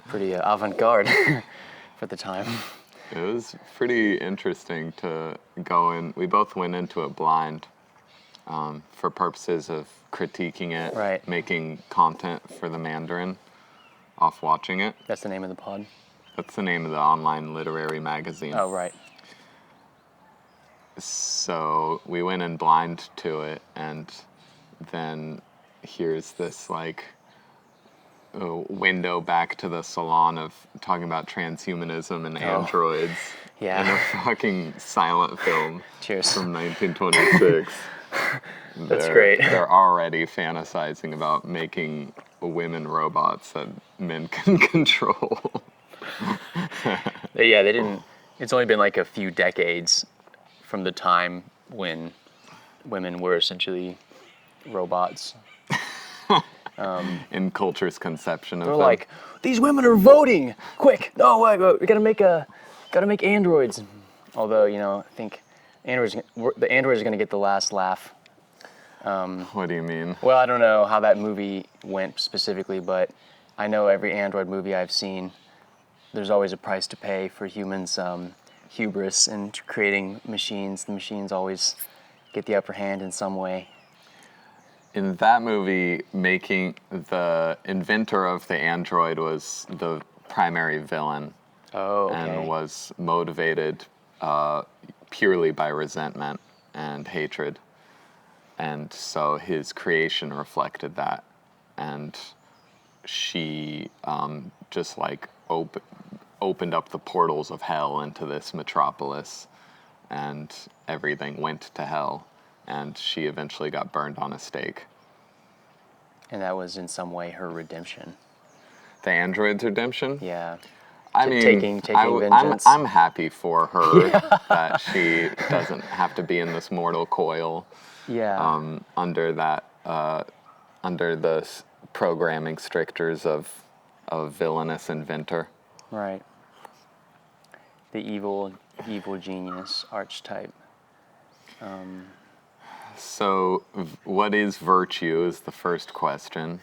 pretty avant-garde for the time. It was pretty interesting to go in. We both went into it blind for purposes of critiquing it, right. Making content for the Mandarin off watching it. That's the name of the pod? That's the name of the online literary magazine. Oh, right. So we went in blind to it, and then here's this like window back to the salon of talking about transhumanism and androids in a fucking silent film. Cheers. From 1926. That's great. They're already fantasizing about making women robots that men can control. Yeah, they didn't. It's only been like a few decades from the time when women were essentially robots. In culture's conception of They're them. like, these women are voting! Quick! No, we gotta make androids. Although, I think the androids are gonna get the last laugh. What do you mean? Well, I don't know how that movie went specifically, but I know every android movie I've seen, there's always a price to pay for humans' hubris in creating machines. The machines always get the upper hand in some way. In that movie, making the inventor of the android was the primary villain. Oh, okay. And was motivated purely by resentment and hatred. And so his creation reflected that. And she just like opened up the portals of hell into this metropolis, and everything went to hell. And she eventually got burned on a stake. And that was in some way her redemption. The android's redemption? Yeah. I mean, taking vengeance. I'm happy for her that she doesn't have to be in this mortal coil. Yeah. Under the programming strictures of villainous inventor. Right. The evil genius archetype. So, what is virtue is the first question.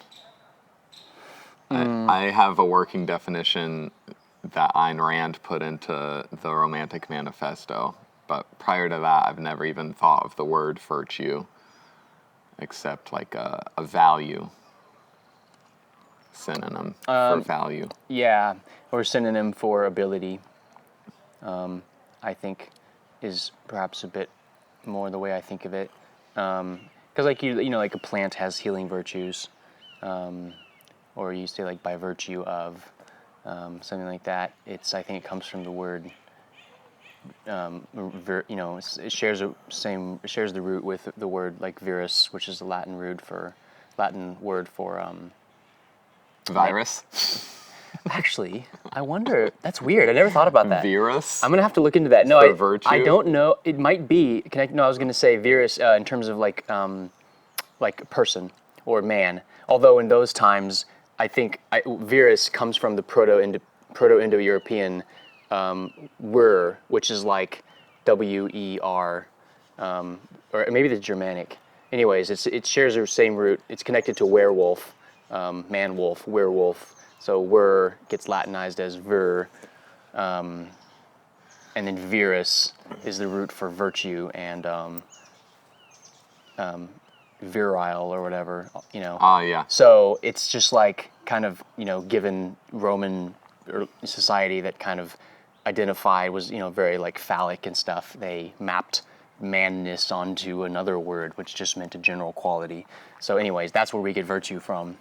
I have a working definition that Ayn Rand put into the Romantic Manifesto, but prior to that, I've never even thought of the word virtue, except like a value synonym for value. Yeah, or synonym for ability, I think, is perhaps a bit more the way I think of it. Because like like a plant has healing virtues, or you say like by virtue of something like that. I think it comes from the word. It shares the root with the word like virus, which is the Latin word for virus. Actually, I wonder. That's weird. I never thought about that. Virus. I'm gonna have to look into that. No, virtue? I don't know. It might be connected. No, I was gonna say virus in terms of like person or man. Although in those times, I think virus comes from the Proto-Indo-European wer, which is like W-E-R, or maybe the Germanic. Anyways, it shares the same root. It's connected to werewolf, man-wolf, werewolf. So wer gets Latinized as ver, and then virus is the root for virtue and virile or whatever, Yeah. So it's just like kind of, given Roman society that kind of identified was, very like phallic and stuff, they mapped manness onto another word, which just meant a general quality. So anyways, that's where we get virtue from.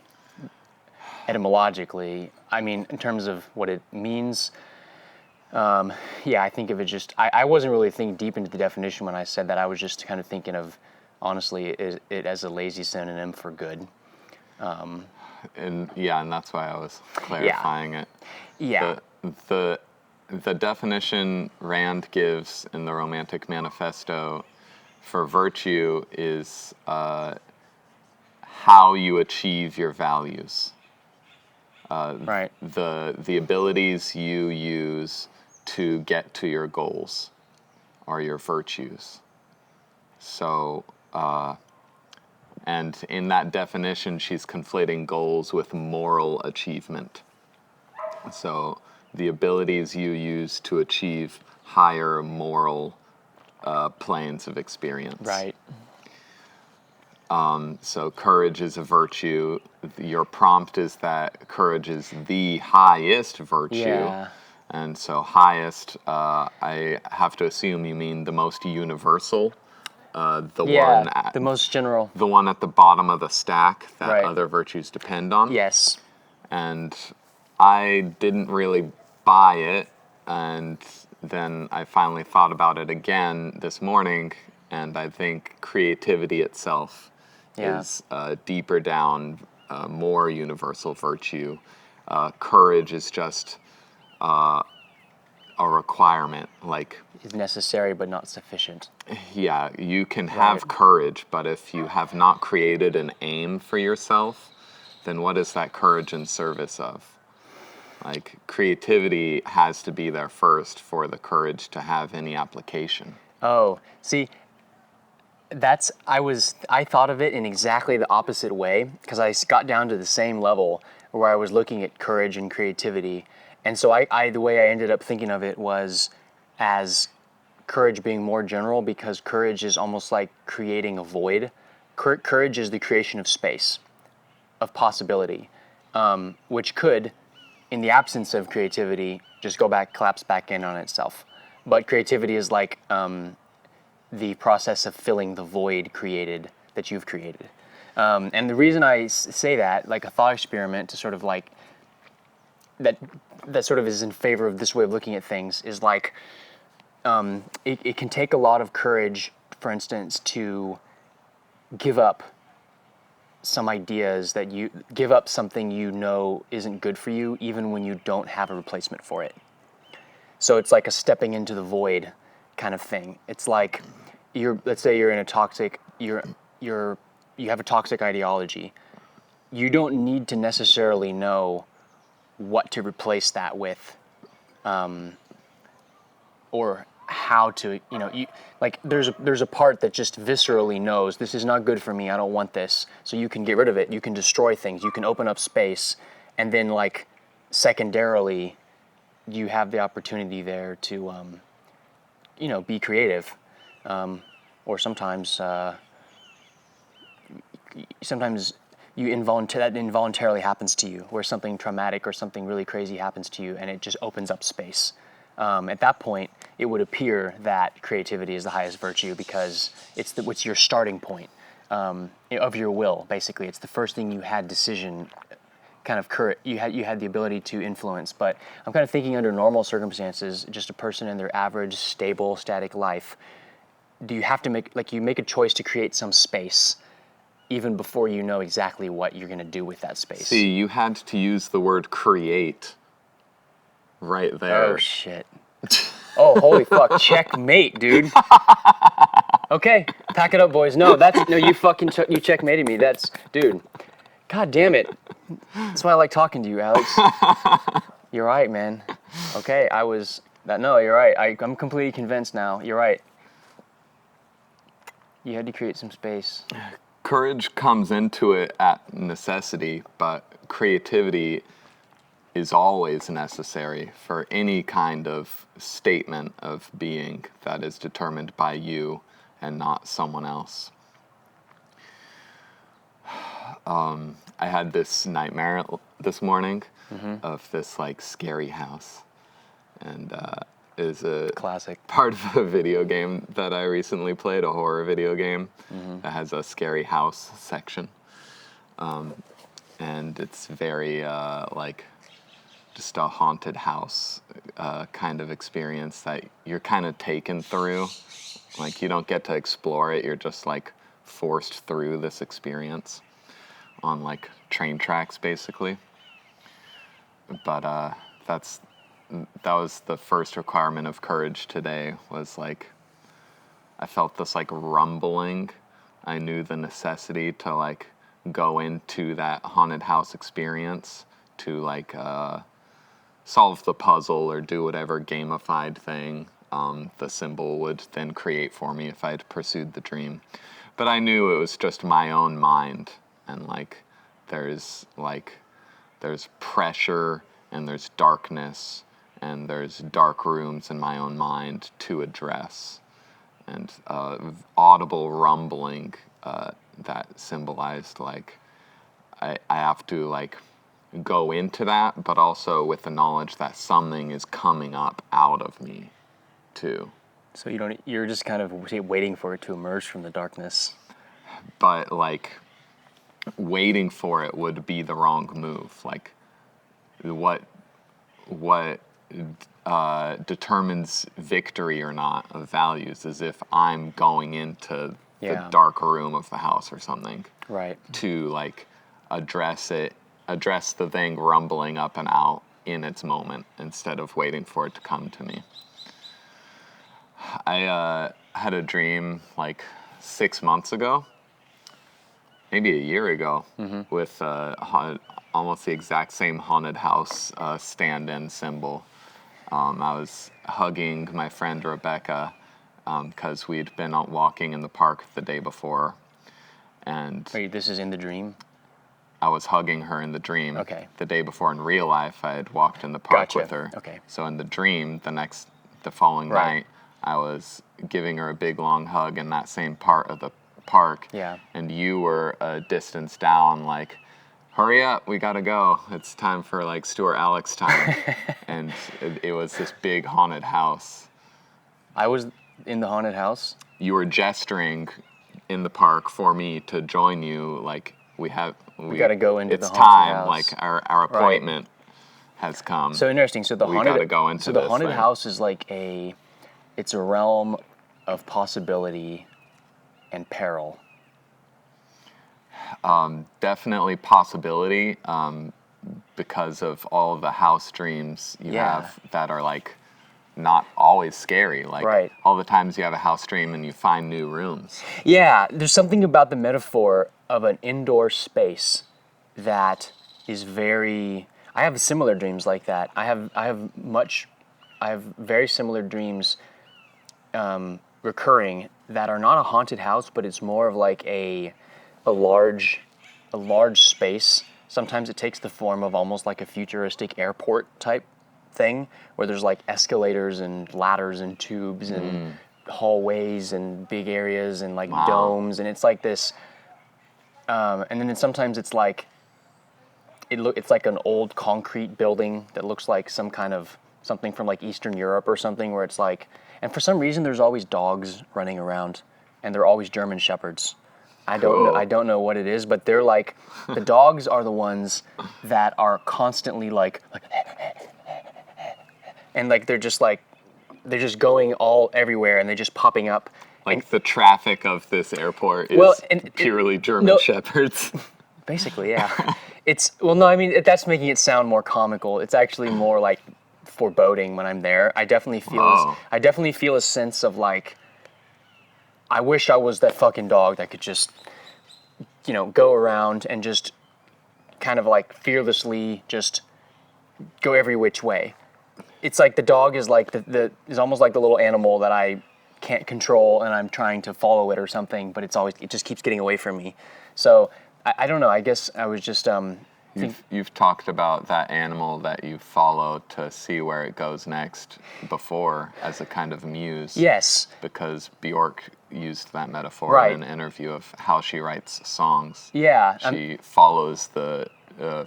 Etymologically, I mean, in terms of what it means, I think of it just, I wasn't really thinking deep into the definition when I said that. I was just kind of thinking of, honestly, it as a lazy synonym for good. And that's why I was clarifying it. Yeah. The definition Rand gives in the Romantic Manifesto for virtue is how you achieve your values. Right. The abilities you use to get to your goals are your virtues. So, and in that definition, she's conflating goals with moral achievement. So the abilities you use to achieve higher moral planes of experience. Right. So courage is a virtue. Your prompt is that courage is the highest virtue. Yeah. And so highest, I have to assume you mean the most universal, The most general. the one at the bottom of the stack that Right. other virtues depend on. Yes. And I didn't really buy it, and then I finally thought about it again this morning, and I think creativity itself Yeah. is deeper down, more universal virtue. Courage is just a requirement. Like, Is necessary but not sufficient. yeah, you can have Right. courage, but if you have not created an aim for yourself, then what is that courage in service of? Like, creativity has to be there first for the courage to have any application. Oh, see, I thought of it in exactly the opposite way, because I got down to the same level where I was looking at courage and creativity. And so the way I ended up thinking of it was as courage being more general, because courage is almost like creating a void. Courage is the creation of space, of possibility, which could, in the absence of creativity, just collapse back in on itself. But creativity is like the process of filling the void that you've created. And the reason I say that, like a thought experiment to sort of like, that sort of is in favor of this way of looking at things, is like, it can take a lot of courage, for instance, to give up some ideas, give up something you know isn't good for you, even when you don't have a replacement for it. So it's like a stepping into the void kind of thing. It's like let's say you're in you have a toxic ideology. You don't need to necessarily know what to replace that with, or how to, like there's a part that just viscerally knows this is not good for me, I don't want this. So you can get rid of it, you can destroy things, you can open up space, and then like secondarily you have the opportunity there to be creative, or sometimes that involuntarily happens to you, where something traumatic or something really crazy happens to you, and it just opens up space. At that point, it would appear that creativity is the highest virtue, because it's your starting point of your will. Basically, it's the first thing you had decision, kind of courage. You had the ability to influence. But I'm kind of thinking under normal circumstances, just a person in their average, stable, static life. Do you have to make a choice to create some space, even before you know exactly what you're going to do with that space? See, you had to use the word create right there. Oh, shit. Oh, holy fuck. Checkmate, dude. Okay, pack it up, boys. No, you fucking you checkmated me. Dude. God damn it. That's why I like talking to you, Alex. You're right, man. Okay, no, you're right. I'm completely convinced now. You're right. You had to create some space. Courage comes into it at necessity, but creativity is always necessary for any kind of statement of being that is determined by you and not someone else. I had this nightmare this morning of this like scary house, and is a Classic. part of a video game that I recently played, a horror video game that has a scary house section, and it's very like just a haunted house kind of experience that you're kind of taken through. Like, you don't get to explore it, you're just like forced through this experience on like train tracks, basically. But that was the first requirement of courage today, was like, I felt this like rumbling. I knew the necessity to like go into that haunted house experience to like solve the puzzle or do whatever gamified thing the symbol would then create for me if I'd pursued the dream. But I knew it was just my own mind, and like there's pressure and there's darkness, and there's dark rooms in my own mind to address, and audible rumbling that symbolized like I have to like go into that, but also with the knowledge that something is coming up out of me too. So you're just kind of waiting for it to emerge from the darkness. But like waiting for it would be the wrong move. Like what determines victory or not of values is if I'm going into the dark room of the house or something. Right. To like address the thing rumbling up and out in its moment instead of waiting for it to come to me. I had a dream like 6 months ago, maybe a year ago, with almost the exact same haunted house stand-in symbol. I was hugging my friend Rebecca because we'd been out walking in the park the day before. And wait, this is in the dream? I was hugging her in the dream. Okay. The day before in real life, I had walked in the park with her. Okay. So in the dream, the following night, I was giving her a big long hug in that same part of the park. Yeah. And you were a distance down, like, hurry up, we gotta go. It's time for like Stuart Alex time. And it was this big haunted house. I was in the haunted house? You were gesturing in the park for me to join you, like we gotta go into the haunted house. Like our appointment has come. So interesting. So the gotta go into the haunted house is like it's a realm of possibility and peril. Definitely possibility, because of all of the house dreams you have that are like not always scary. Like all the times you have a house dream and you find new rooms. Yeah, there's something about the metaphor of an indoor space that is very. I have similar dreams like that. I have very similar dreams recurring that are not a haunted house, but it's more of like a large space. Sometimes it takes the form of almost like a futuristic airport type thing, where there's like escalators and ladders and tubes and hallways and big areas and like domes, and it's like this. And then sometimes it's like it's like an old concrete building that looks like something from like Eastern Europe or something, where it's like, and for some reason there's always dogs running around, and they're always German shepherds. I don't know what it is, but they're like, the dogs are the ones that are constantly like and like they're just going all everywhere, and they're just popping up. Like the traffic of this airport is purely German shepherds. Basically, yeah. That's making it sound more comical. It's actually more like foreboding when I'm there. I definitely feel a sense of like, I wish I was that fucking dog that could just, go around and just kind of like fearlessly just go every which way. It's like the dog is like is almost like the little animal that I can't control, and I'm trying to follow it or something, but it just keeps getting away from me. So I don't know. I guess I was just You've talked about that animal that you follow to see where it goes next before as a kind of muse. Yes. Because Björk used that metaphor in an interview of how she writes songs. Yeah. She follows the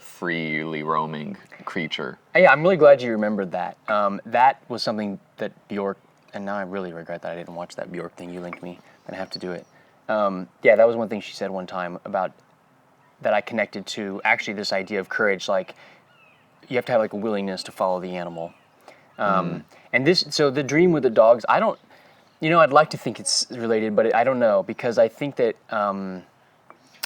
freely roaming creature. Yeah, I'm really glad you remembered that. That was something that Björk, and now I really regret that I didn't watch that Björk thing you linked me. I'm gonna have to do it. That was one thing she said one time about that I connected to actually this idea of courage. Like, you have to have like a willingness to follow the animal. And so the dream with the dogs, I don't, I'd like to think it's related, but I don't know, because I think that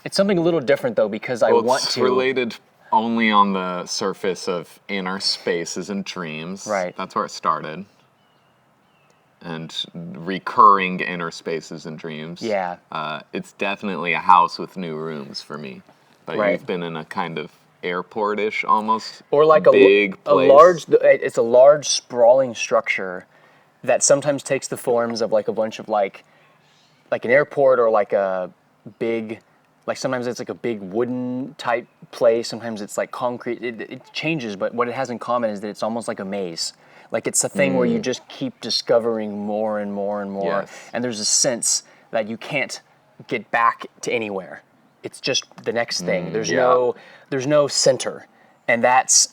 it's something a little different though, because it's related only on the surface of inner spaces and dreams. Right. That's where it started. And recurring inner spaces and dreams. Yeah. It's definitely a house with new rooms for me. But you've been in a kind of airport-ish almost, or like big place. It's a large sprawling structure that sometimes takes the forms of like a bunch of like an airport, or like a big like sometimes it's like a big wooden type place, sometimes it's like concrete. It changes, but what it has in common is that it's almost like a maze. Like it's a thing where you just keep discovering more and more and more, Yes. and there's a sense that you can't get back to anywhere. It's just the next thing. There's no center, and that's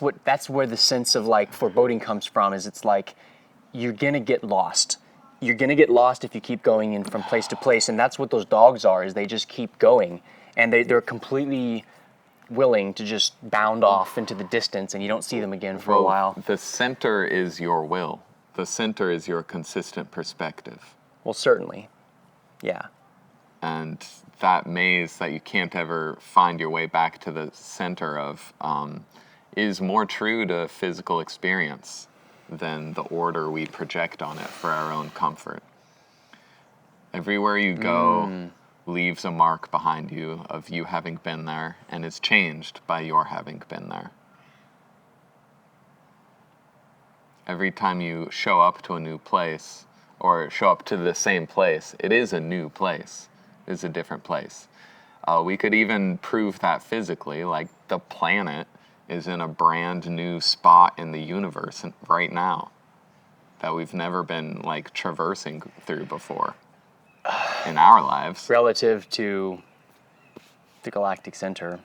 where the sense of like foreboding comes from. Is it's like you're gonna get lost. You're gonna get lost if you keep going in from place to place, and that's what those dogs are. Is they just keep going, and they're completely willing to just bound off into the distance, and you don't see them again for a while. The center is your will. The center is your consistent perspective. Well, certainly, yeah. And that maze that you can't ever find your way back to the center of is more true to physical experience than the order we project on it for our own comfort. Everywhere you go leaves a mark behind you of you having been there, and is changed by your having been there. Every time you show up to a new place, or show up to the same place, it is a new place. It is a different place. We could even prove that physically, like the planet is in a brand new spot in the universe right now that we've never been like traversing through before in our lives. Relative to the galactic center,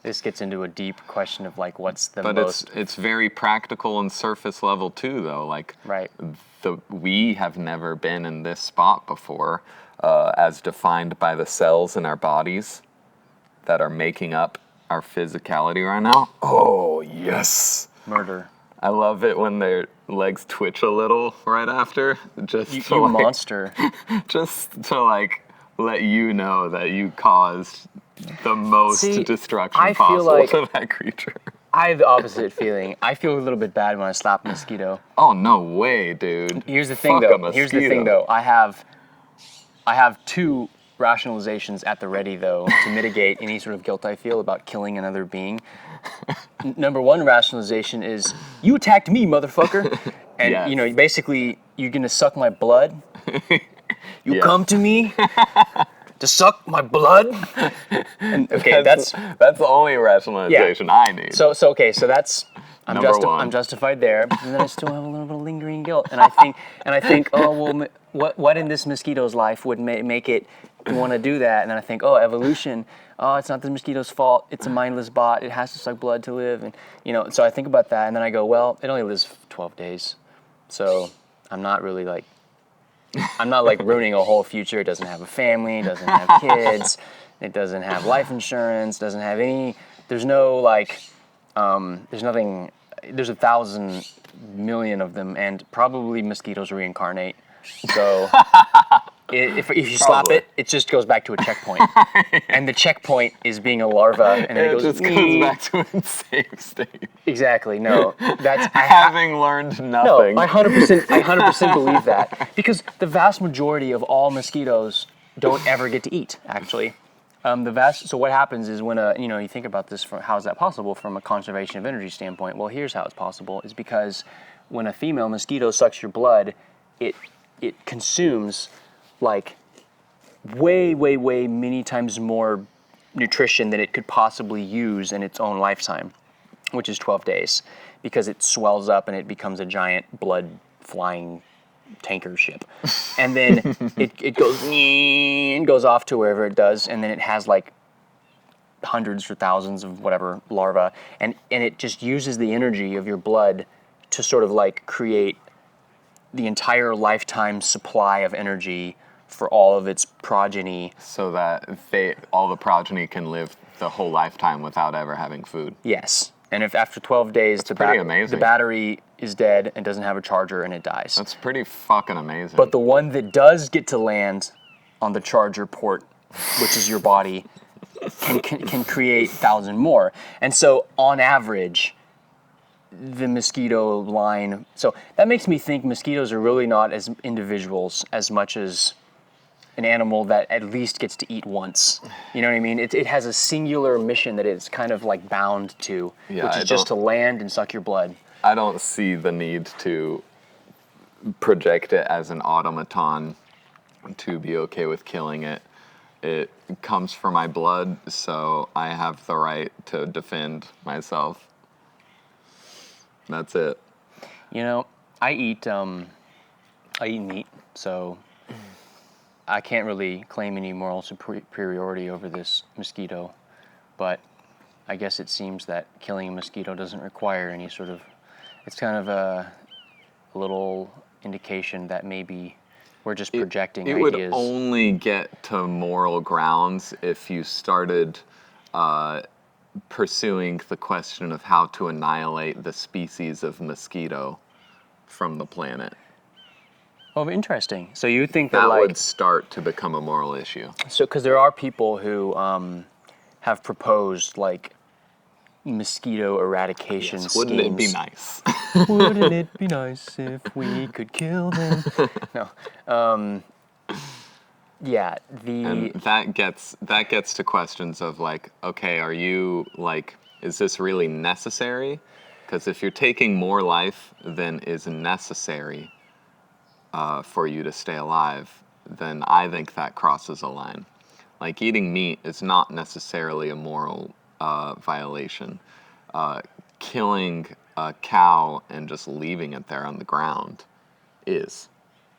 this gets into a deep question of like what's the most. But it's very practical and surface level too, though. Like Right. We have never been in this spot before, as defined by the cells in our bodies that are making up our physicality right now. Oh yes, Murder. I love it when their legs twitch a little right after, just You, to you like, monster. just to like let you know that you caused the most See, destruction I feel possible like- to that creature. I have the opposite feeling. I feel a little bit bad when I slap a mosquito. Oh no way, dude. Here's the thing, Fuck a though. Here's the thing, mosquito. though. I have two rationalizations at the ready, though, to mitigate any sort of guilt I feel about killing another being. Number one rationalization is, you attacked me, motherfucker. And, Yes. you know, basically, you're going to suck my blood. You Yes. come to me to suck my blood. And, okay, that's the only rationalization I need. So okay, so that's Number one. I'm justified there, but then I still have a little bit of lingering guilt, and I think, oh well, what in this mosquito's life would make it want to do that? And then I think, oh, evolution. Oh, it's not the mosquito's fault. It's a mindless bot. It has to suck blood to live, and you know. So I think about that, and then I go, well, it only lives 12 days, so I'm not like ruining a whole future. It doesn't have a family. It doesn't have kids. It doesn't have life insurance. Doesn't have any. There's no like. There's nothing. There's 1,000 million of them, and probably mosquitoes reincarnate. So if you slap Probably. it just goes back to a checkpoint, and the checkpoint is being a larva, and then it it goes. just goes back to its safe state. Exactly. No, that's Having learned No, nothing. I 100% believe that, because the vast majority of all mosquitoes don't ever get to eat. Actually, so what happens is when you think about this, from how is that possible from a conservation of energy standpoint? Well, here's how it's possible: is because when a female mosquito sucks your blood, it consumes like way many times more nutrition than it could possibly use in its own lifetime, which is 12 days, because it swells up and it becomes a giant blood flying tanker ship. And then it goes off to wherever it does, and then it has like hundreds or thousands of whatever larvae, and it just uses the energy of your blood to sort of like create the entire lifetime supply of energy for all of its progeny. So that all the progeny can live the whole lifetime without ever having food. Yes. And if after 12 days pretty amazing. the battery is dead and doesn't have a charger and it dies. That's pretty fucking amazing. But the one that does get to land on the charger port, which is your body, can create 1,000 more. And so on average, the mosquito line, so that makes me think mosquitoes are really not as individuals as much as an animal that at least gets to eat once. You know what I mean? It has a singular mission that it's kind of like bound to, which is just to land and suck your blood. I don't see the need to project it as an automaton to be okay with killing it. it comes from my blood, so I have the right to defend myself. That's it. You know, I eat meat, so I can't really claim any moral superiority over this mosquito, but I guess it seems that killing a mosquito doesn't require any sort of, it's kind of a little indication that maybe we're just projecting It ideas. would only get to moral grounds if you started pursuing the question of how to annihilate the species of mosquito from the planet. Oh, interesting. So you think That like, would start to become a moral issue. so because there are people who have proposed like mosquito eradication schemes. Wouldn't it be nice? Wouldn't it be nice if we could kill them? No. Yeah, And that gets to questions of like, okay, are you like, is this really necessary? Because if you're taking more life than is necessary for you to stay alive, then I think that crosses a line. Like eating meat is not necessarily a moral violation. Killing a cow and just leaving it there on the ground is.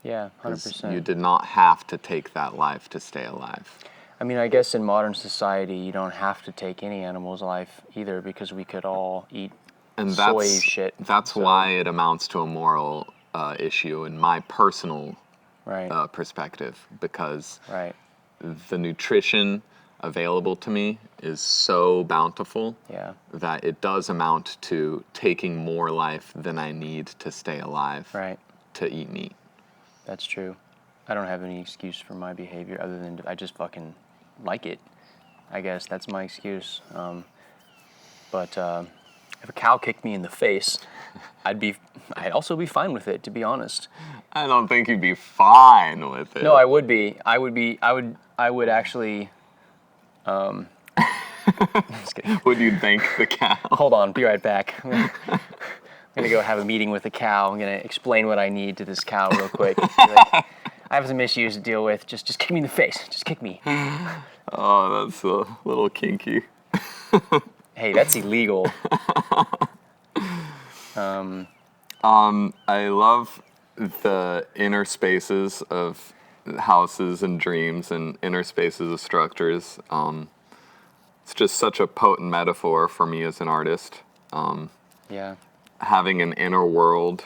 yeah, 'Cause 100%. you did not have to take that life to stay alive. I mean, I guess in modern society, you don't have to take any animal's life either, because we could all eat And soy shit. that's so- why it amounts to a moral issue in my personal Right. perspective, because Right. the nutrition available to me is so bountiful Yeah. that it does amount to taking more life than I need to stay alive Right. to eat meat. That's true. I don't have any excuse for my behavior other than I just fucking like it. I guess that's my excuse. But if a cow kicked me in the face, I'd also be fine with it, to be honest. I don't think you'd be fine with it. No, I would be. I would actually. Just kidding. Would you thank the cow? Hold on, be right back. I'm gonna go have a meeting with the cow. I'm gonna explain what I need to this cow real quick. Be like, I have some issues to deal with. Just kick me in the face. Just kick me. Oh, that's a little kinky. Hey, that's illegal. I love the inner spaces of houses and dreams and inner spaces of structures. It's just such a potent metaphor for me as an artist. Yeah. Having an inner world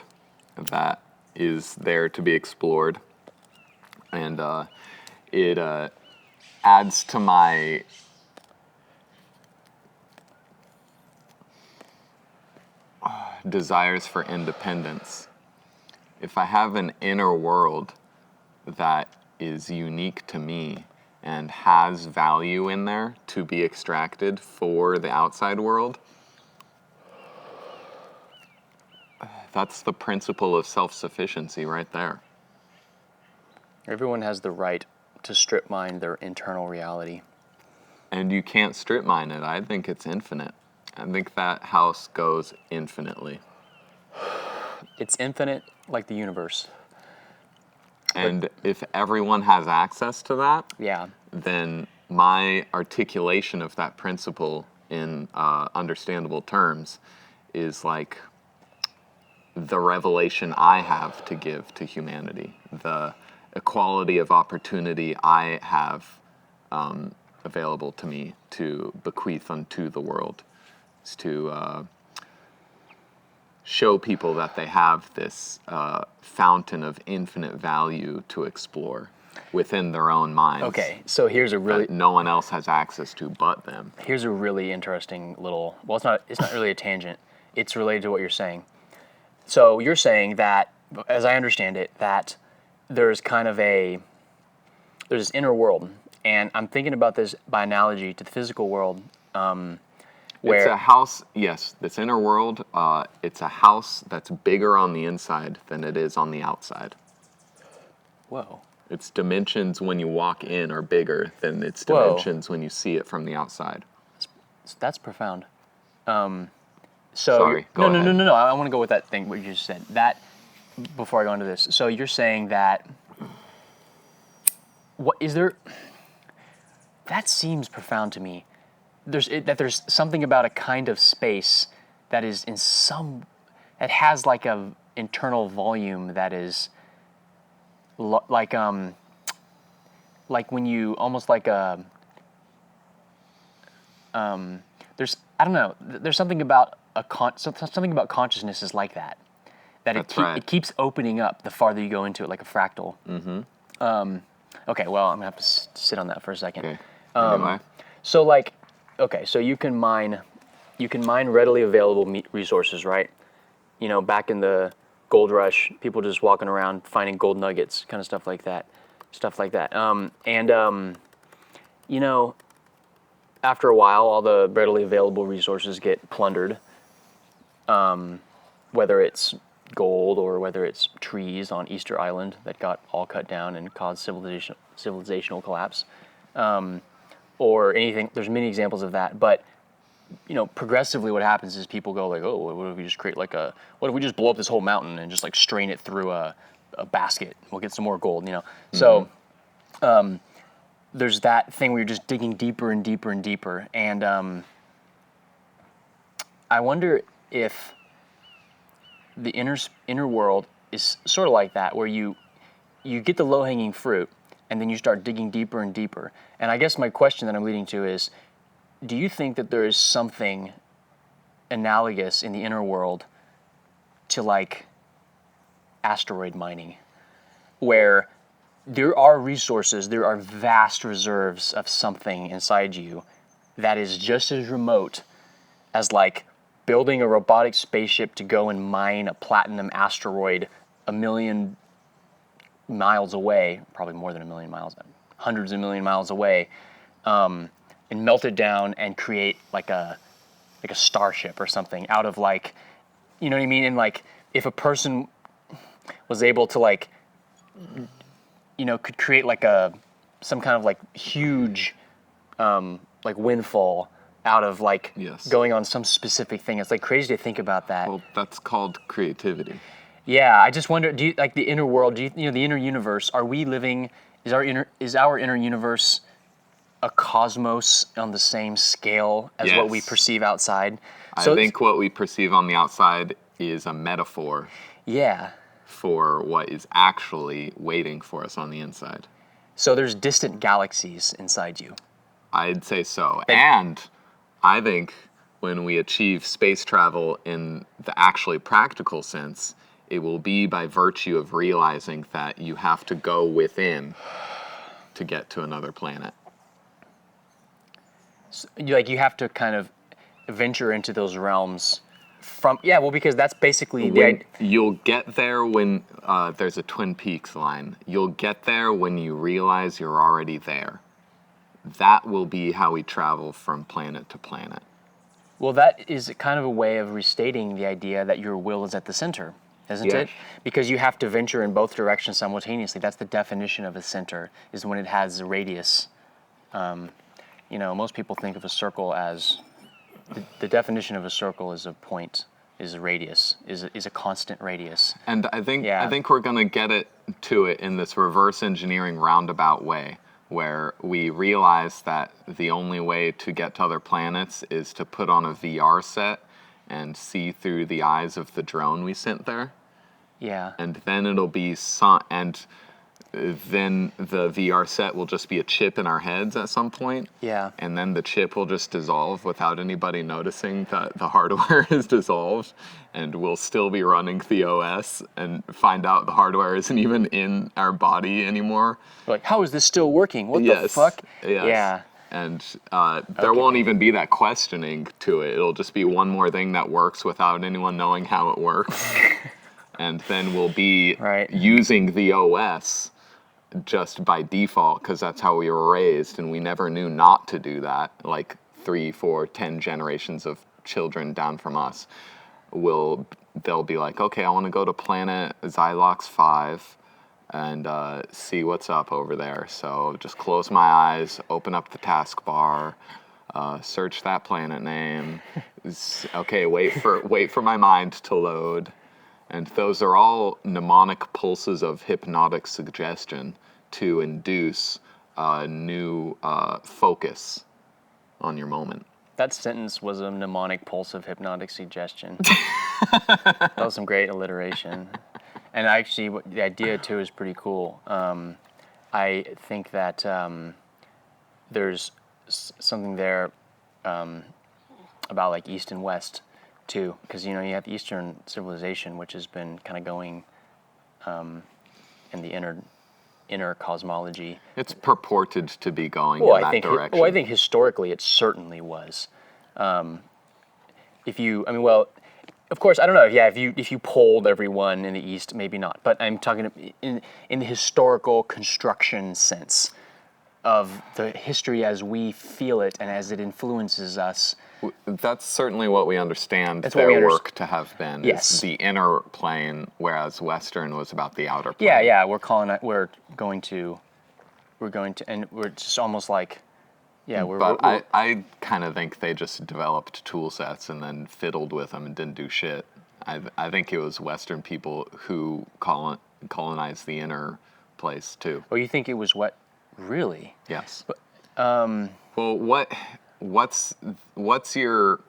that is there to be explored. And it adds to my desires for independence. If I have an inner world that is unique to me and has value in there to be extracted for the outside world, that's the principle of self-sufficiency right there. Everyone has the right to strip mine their internal reality. And you can't strip mine it. I think it's infinite. I think that house goes infinitely. It's infinite, like the universe. And if everyone has access to that, Yeah. then my articulation of that principle in understandable terms is like the revelation I have to give to humanity, the equality of opportunity I have available to me to bequeath unto the world, is to show people that they have this fountain of infinite value to explore within their own minds. Okay, so here's a really That no one else has access to but them. here's a really interesting little, well, it's not really a tangent. It's related to what you're saying. So you're saying that, as I understand it, that there's this inner world, and I'm thinking about this by analogy to the physical world, where It's a house, yes, this inner world, it's a house that's bigger on the inside than it is on the outside. whoa, Its dimensions when you walk in are bigger than its Whoa. dimensions when you see it from the outside. that's profound. Sorry, go ahead. No. I want to go with that thing what you just said. That before I go into this. So you're saying that what is there? that seems profound to me. There's something about a kind of space that is that has like a internal volume that is like when you almost like there's I don't know, there's something about something about consciousness is like that it keeps opening up the farther you go into it, like a fractal. Okay, well, I'm gonna have to sit on that for a second. Okay. Anyway. So like, okay, so you can mine readily available resources, right? You know, back in the gold rush, people just walking around finding gold nuggets, kind of stuff like that. You know, after a while, all the readily available resources get plundered, whether it's gold or whether it's trees on Easter Island that got all cut down and caused civilizational collapse, or anything. There's many examples of that, but you know, progressively what happens is people go like, oh, what if we just create what if we just blow up this whole mountain and just like strain it through a basket? We'll get some more gold, you know? So there's that thing where you're just digging deeper and deeper and deeper. And I wonder if the inner world is sort of like that, where you get the low-hanging fruit and then you start digging deeper and deeper. And I guess my question that I'm leading to is, do you think that there is something analogous in the inner world to like asteroid mining, where there are resources, there are vast reserves of something inside you that is just as remote as like building a robotic spaceship to go and mine a platinum asteroid 1 million miles away, probably more than 1 million miles, hundreds of million miles away, and melt it down and create like a starship or something out of like, you know what I mean? And like, if a person was able to like, you know, could create like some kind of like huge, like windfall out of like going on some specific thing. It's like crazy to think about that. Well, that's called creativity. Yeah, I just wonder, do you like the inner world, you know, the inner universe, are we living, is our inner universe a cosmos on the same scale as what we perceive outside? So I think what we perceive on the outside is a metaphor. Yeah. For what is actually waiting for us on the inside. So there's distant galaxies inside you. I'd say so. And I think when we achieve space travel in the actually practical sense, it will be by virtue of realizing that you have to go within to get to another planet. So, you have to kind of venture into those realms because that's basically you'll get there when there's a Twin Peaks line. You'll get there when you realize you're already there. That will be how we travel from planet to planet. Well, that is kind of a way of restating the idea that your will is at the center, isn't it? Because you have to venture in both directions simultaneously. That's the definition of a center, is when it has a radius. You know, most people think of a circle as the definition of a circle is a point, is a radius, is a constant radius. And I think we're going to get to it in this reverse engineering roundabout way, where we realize that the only way to get to other planets is to put on a VR set and see through the eyes of the drone we sent there. Yeah. And then it'll be then the VR set will just be a chip in our heads at some point. Yeah. And then the chip will just dissolve without anybody noticing that the hardware is dissolved. And we'll still be running the OS and find out the hardware isn't even in our body anymore. Like, how is this still working? What the fuck? Yes. Yeah. And there won't even be that questioning to it. It'll just be one more thing that works without anyone knowing how it works. And then we'll be using the OS just by default, because that's how we were raised, and we never knew not to do that. Like 3, 4, 10 generations of children down from us they'll be like, okay, I want to go to planet Xylox 5 and see what's up over there. So just close my eyes, open up the taskbar, search that planet name. Okay, wait for my mind to load. And those are all mnemonic pulses of hypnotic suggestion to induce a new focus on your moment. That sentence was a mnemonic pulsive hypnotic suggestion. That was some great alliteration. And actually, the idea too is pretty cool. I think that there's something there about like East and West too, because you have Eastern civilization, which has been kind of going in the inner cosmology. It's purported to be going in that direction. I think historically it certainly was. Of course, I don't know. Yeah, if you polled everyone in the East, maybe not. But I'm talking in the historical construction sense of the history as we feel it and as it influences us. That's certainly what we understand work to have been. Yes. Is the inner plane, whereas Western was about the outer plane. Yeah. We're going to, and we're just almost like, yeah. I kind of think they just developed tool sets and then fiddled with them and didn't do shit. I think it was Western people who colonized the inner place too. Oh, you think it was what? Really? Yes. But, well, what's your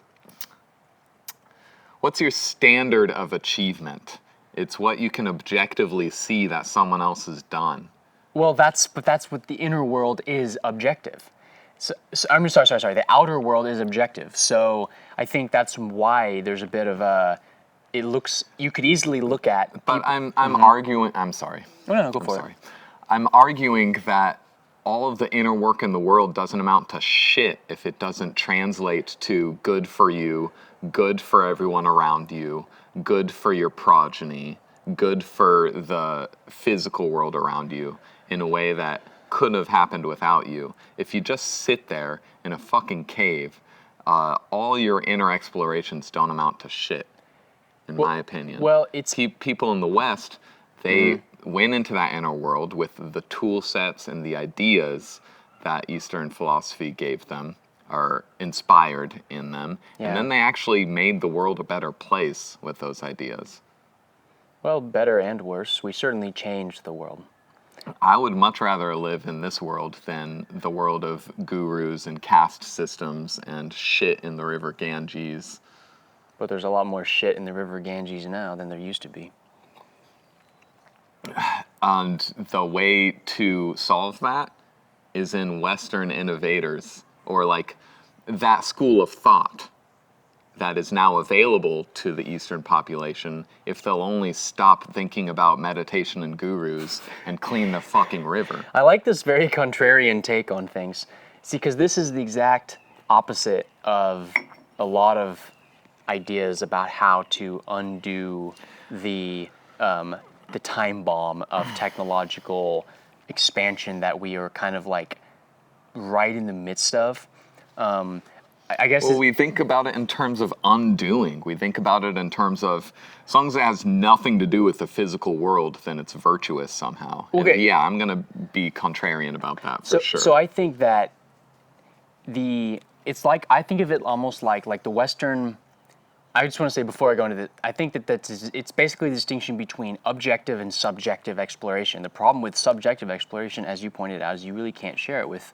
standard of achievement? It's what you can objectively see that someone else has done. Well, that's what the inner world is objective. So I'm sorry. The outer world is objective. So I think that's why there's a bit of a. You could easily look at. But I'm arguing. I'm sorry. No, go for it. I'm arguing that all of the inner work in the world doesn't amount to shit if it doesn't translate to good for you, good for everyone around you, good for your progeny, good for the physical world around you in a way that couldn't have happened without you. If you just sit there in a fucking cave, all your inner explorations don't amount to shit, in my opinion. Well, it's... People in the West, they went into that inner world with the tool sets and the ideas that Eastern philosophy gave them, are inspired in them, and then they actually made the world a better place with those ideas. Well, better and worse. We certainly changed the world. I would much rather live in this world than the world of gurus and caste systems and shit in the river Ganges. But there's a lot more shit in the river Ganges now than there used to be. And the way to solve that is in Western innovators, or like that school of thought that is now available to the Eastern population if they'll only stop thinking about meditation and gurus and clean the fucking river. I like this very contrarian take on things. See, because this is the exact opposite of a lot of ideas about how to undo the time bomb of technological expansion that we are kind of like right in the midst of. I guess. Well, we think about it in terms of undoing. We think about it in terms of, as long as it has nothing to do with the physical world, then it's virtuous somehow. Okay. And yeah, I'm going to be contrarian about that for sure. So I think that it's like, I think of it almost like the Western. I just want to say before I go into I think it's basically the distinction between objective and subjective exploration. The problem with subjective exploration, as you pointed out, is you really can't share it with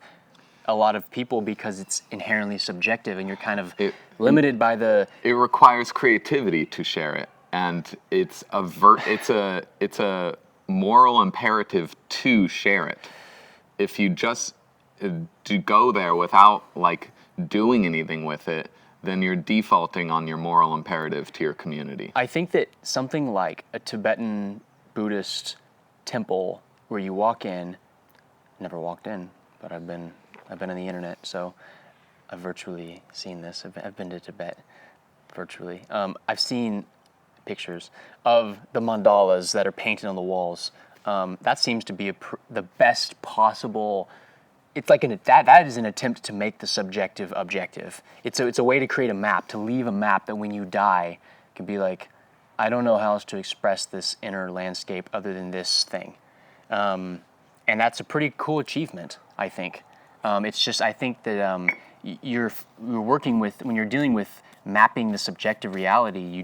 a lot of people because it's inherently subjective and you're kind of limited by the... It requires creativity to share it, and it's a moral imperative to share it. If you just to go there without like doing anything with it, then you're defaulting on your moral imperative to your community. I think that something like a Tibetan Buddhist temple where you walk in, never walked in, but I've been on the internet, so I've virtually seen this. I've been to Tibet virtually. I've seen pictures of the mandalas that are painted on the walls. That seems to be the best possible. It's like that is an attempt to make the subjective objective. It's a way to create a map, to leave a map that when you die can be like, I don't know how else to express this inner landscape other than this thing, and that's a pretty cool achievement, I think. It's just, I think that you're working with, when you're dealing with mapping the subjective reality,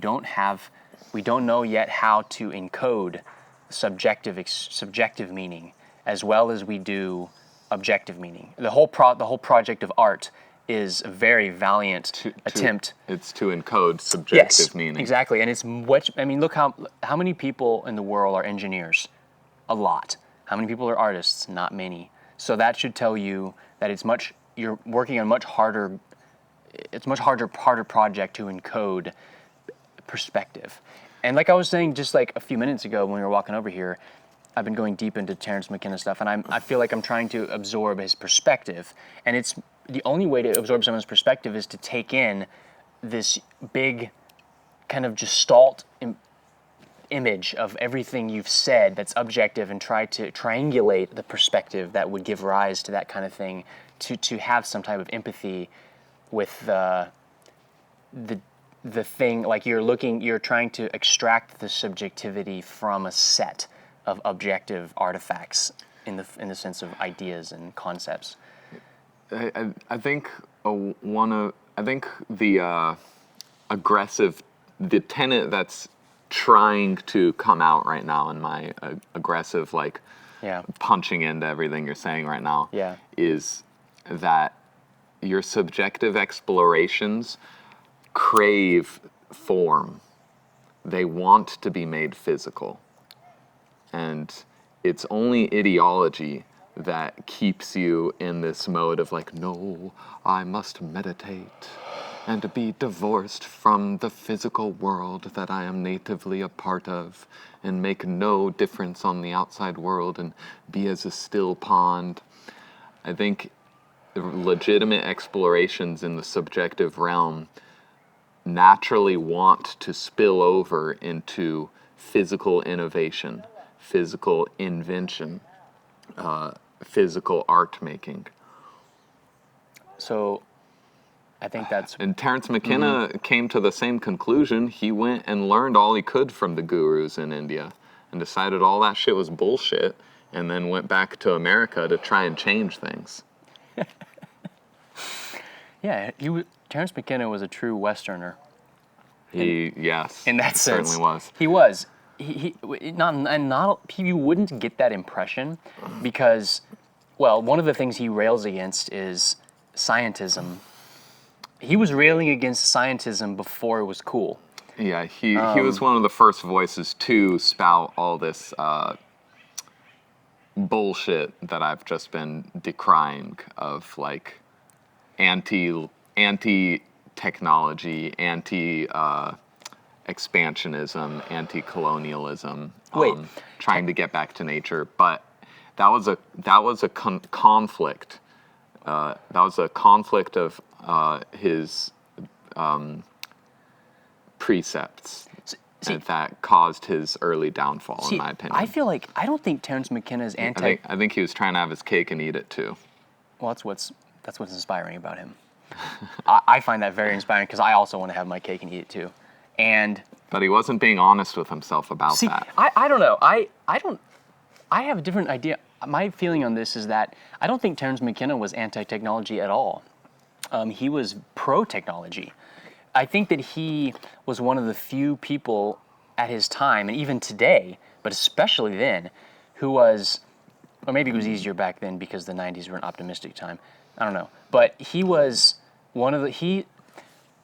we don't know yet how to encode subjective meaning as well as we do objective meaning. The whole project of art is a very valiant attempt. It's to encode subjective meaning. Exactly, and look how many people in the world are engineers? A lot. How many people are artists? Not many. So that should tell you that you're working on it's much harder project to encode perspective. And like I was saying just like a few minutes ago when we were walking over here, I've been going deep into Terence Mckenna stuff, and I feel like I'm trying to absorb his perspective. And it's the only way to absorb someone's perspective is to take in this big kind of gestalt image of everything you've said that's objective, and try to triangulate the perspective that would give rise to that kind of thing, to have some type of empathy with the thing. Like you're trying to extract the subjectivity from a set of objective artifacts in the sense of ideas and concepts. I think the aggressive, the tenet that's trying to come out right now in my aggressive, punching into everything you're saying right now, is that your subjective explorations crave form. They want to be made physical. And it's only ideology that keeps you in this mode of no, I must meditate and be divorced from the physical world that I am natively a part of, and make no difference on the outside world, and be as a still pond. I think legitimate explorations in the subjective realm naturally want to spill over into physical innovation, physical invention, physical art making. So I think that's... And Terence McKenna came to the same conclusion. He went and learned all he could from the gurus in India and decided all that shit was bullshit, and then went back to America to try and change things. Yeah, Terence McKenna was a true Westerner. Yes. In that sense. Certainly was. He was. You wouldn't get that impression because, well, one of the things he rails against is scientism. He was railing against scientism before it was cool. Yeah, he was one of the first voices to spout all this bullshit that I've just been decrying of anti-technology, expansionism, anti-colonialism, trying to get back to nature. But that was a conflict. That was a conflict of his precepts that caused his early downfall, in my opinion. I feel like I don't think Terence McKenna is anti. I think he was trying to have his cake and eat it too. Well, that's what's inspiring about him. I find that very inspiring because I also want to have my cake and eat it too. But he wasn't being honest with himself about that. I don't know. I have a different idea. My feeling on this is that I don't think Terence McKenna was anti-technology at all. He was pro-technology. I think that he was one of the few people at his time, and even today, but especially then, who was, or maybe it was easier back then because the 90s were an optimistic time. I don't know. But he was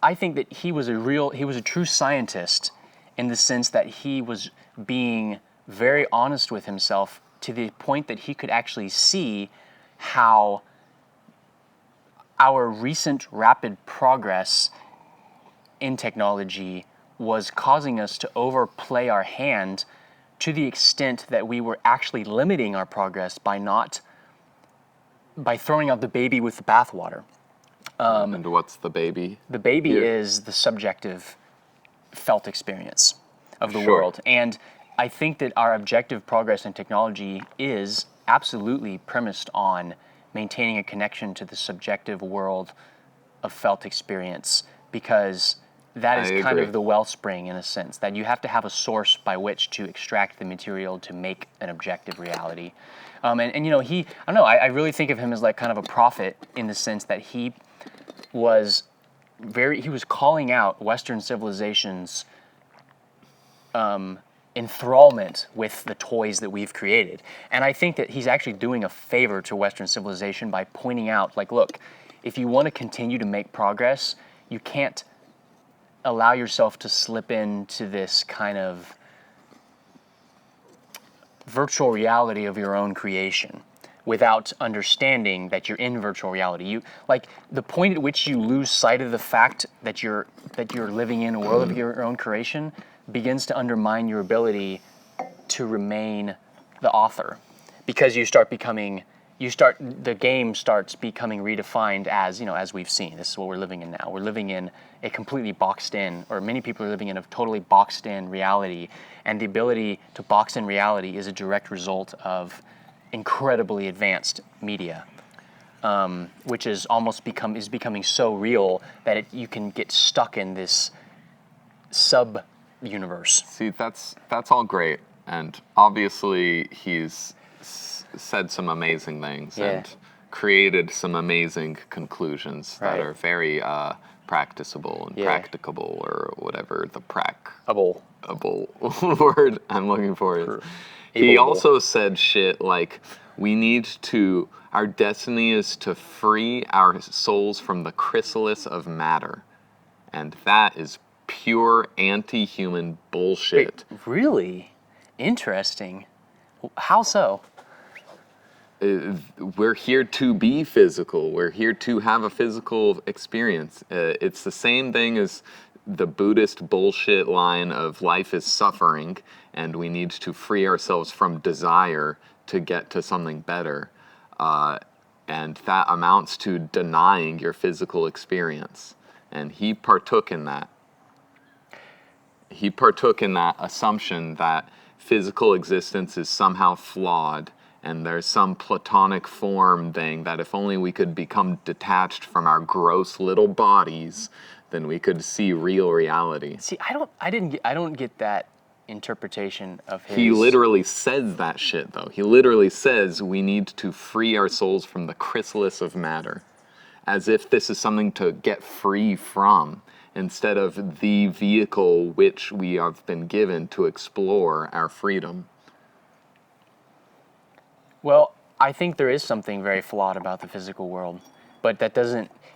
I think that he was a true scientist in the sense that he was being very honest with himself to the point that he could actually see how our recent rapid progress in technology was causing us to overplay our hand to the extent that we were actually limiting our progress by throwing out the baby with the bathwater. And what's the baby? The baby is the subjective felt experience of the world. And I think that our objective progress in technology is absolutely premised on maintaining a connection to the subjective world of felt experience, because that is kind of the wellspring, in a sense, that you have to have a source by which to extract the material to make an objective reality. I really think of him as kind of a prophet in the sense that he was calling out Western civilization's enthrallment with the toys that we've created. And I think that he's actually doing a favor to Western civilization by pointing out, like, look, if you want to continue to make progress, you can't allow yourself to slip into this kind of virtual reality of your own creation without understanding that you're in virtual reality. You, like, the point at which you lose sight of the fact that you're living in a world of your own creation begins to undermine your ability to remain the author, because the game starts becoming redefined as, as we've seen. This is what we're living in now. We're living in a completely boxed in, or many people are living in a totally boxed in reality, and the ability to box in reality is a direct result of incredibly advanced media, which is becoming so real that you can get stuck in this sub-universe. See, that's all great, and obviously he's said some amazing things and created some amazing conclusions that are very practicable and practicable, or whatever the able word I'm looking for is. He also said shit like, our destiny is to free our souls from the chrysalis of matter. And that is pure anti-human bullshit. Wait, really? Interesting. How so? We're here to be physical. We're here to have a physical experience. It's the same thing as the Buddhist bullshit line of life is suffering, and we need to free ourselves from desire to get to something better. And that amounts to denying your physical experience. And he partook in that. He partook in that assumption that physical existence is somehow flawed, and there's some platonic form thing that if only we could become detached from our gross little bodies, then we could see real reality. See, I don't get that interpretation of his. He literally says that shit, though. He literally says we need to free our souls from the chrysalis of matter, as if this is something to get free from, instead of the vehicle which we have been given to explore our freedom. Well, I think there is something very flawed about the physical world, but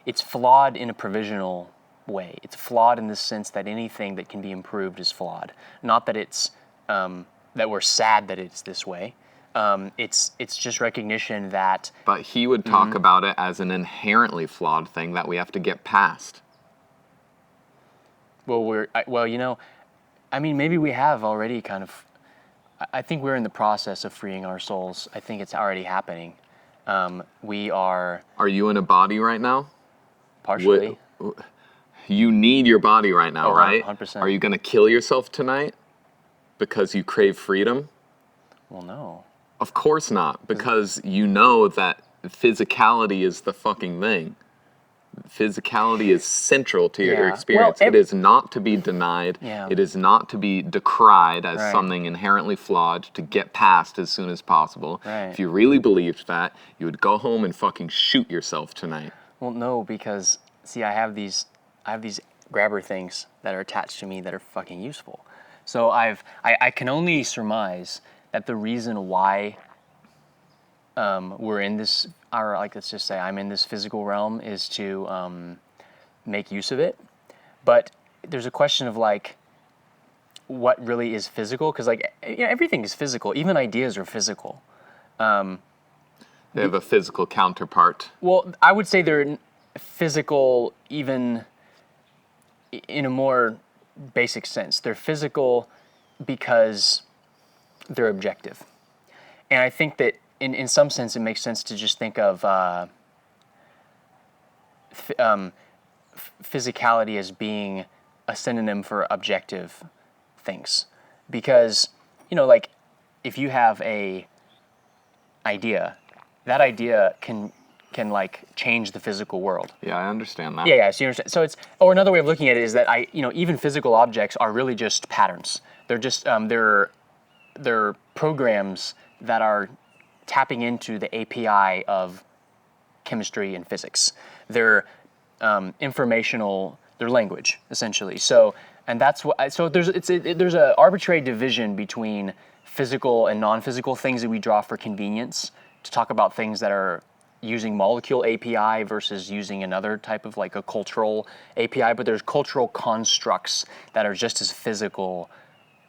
it's flawed in a provisional way. It's flawed in the sense that anything that can be improved is flawed. Not that it's, that we're sad that it's this way. It's just recognition that... But he would talk about it as an inherently flawed thing that we have to get past. Well, maybe we have already kind of... I think we're in the process of freeing our souls. I think it's already happening. We are... Are you in a body right now? Partially. You need your body right now, right? 100%. Are you going to kill yourself tonight because you crave freedom? Well, no. Of course not, because you know that physicality is the fucking thing. Physicality is central to your experience. It is not to be denied. Yeah. It is not to be decried as something inherently flawed to get past as soon as possible. Right. If you really believed that, you would go home and fucking shoot yourself tonight. Well, no, because, see, I have these grabber things that are attached to me that are fucking useful. So I can only surmise that the reason why we're in this, or like, let's just say I'm in this physical realm, is to make use of it. But there's a question of like, what really is physical? Because like, everything is physical. Even ideas are physical. They have a physical counterpart. Well, I would say they're physical even in a more basic sense. They're physical because they're objective. And I think that in some sense it makes sense to just think of physicality as being a synonym for objective things. Because, like, if you have a idea, that idea can like change the physical world. Yeah, I understand that. Yeah. So you understand. So it's, or another way of looking at it is that even physical objects are really just patterns. They're just they're programs that are tapping into the API of chemistry and physics. They're informational. They're language essentially. So And that's what. So there's a arbitrary division between physical and non-physical things that we draw for convenience to talk about things that are using molecule API versus using another type of like a cultural API. But there's cultural constructs that are just as physical,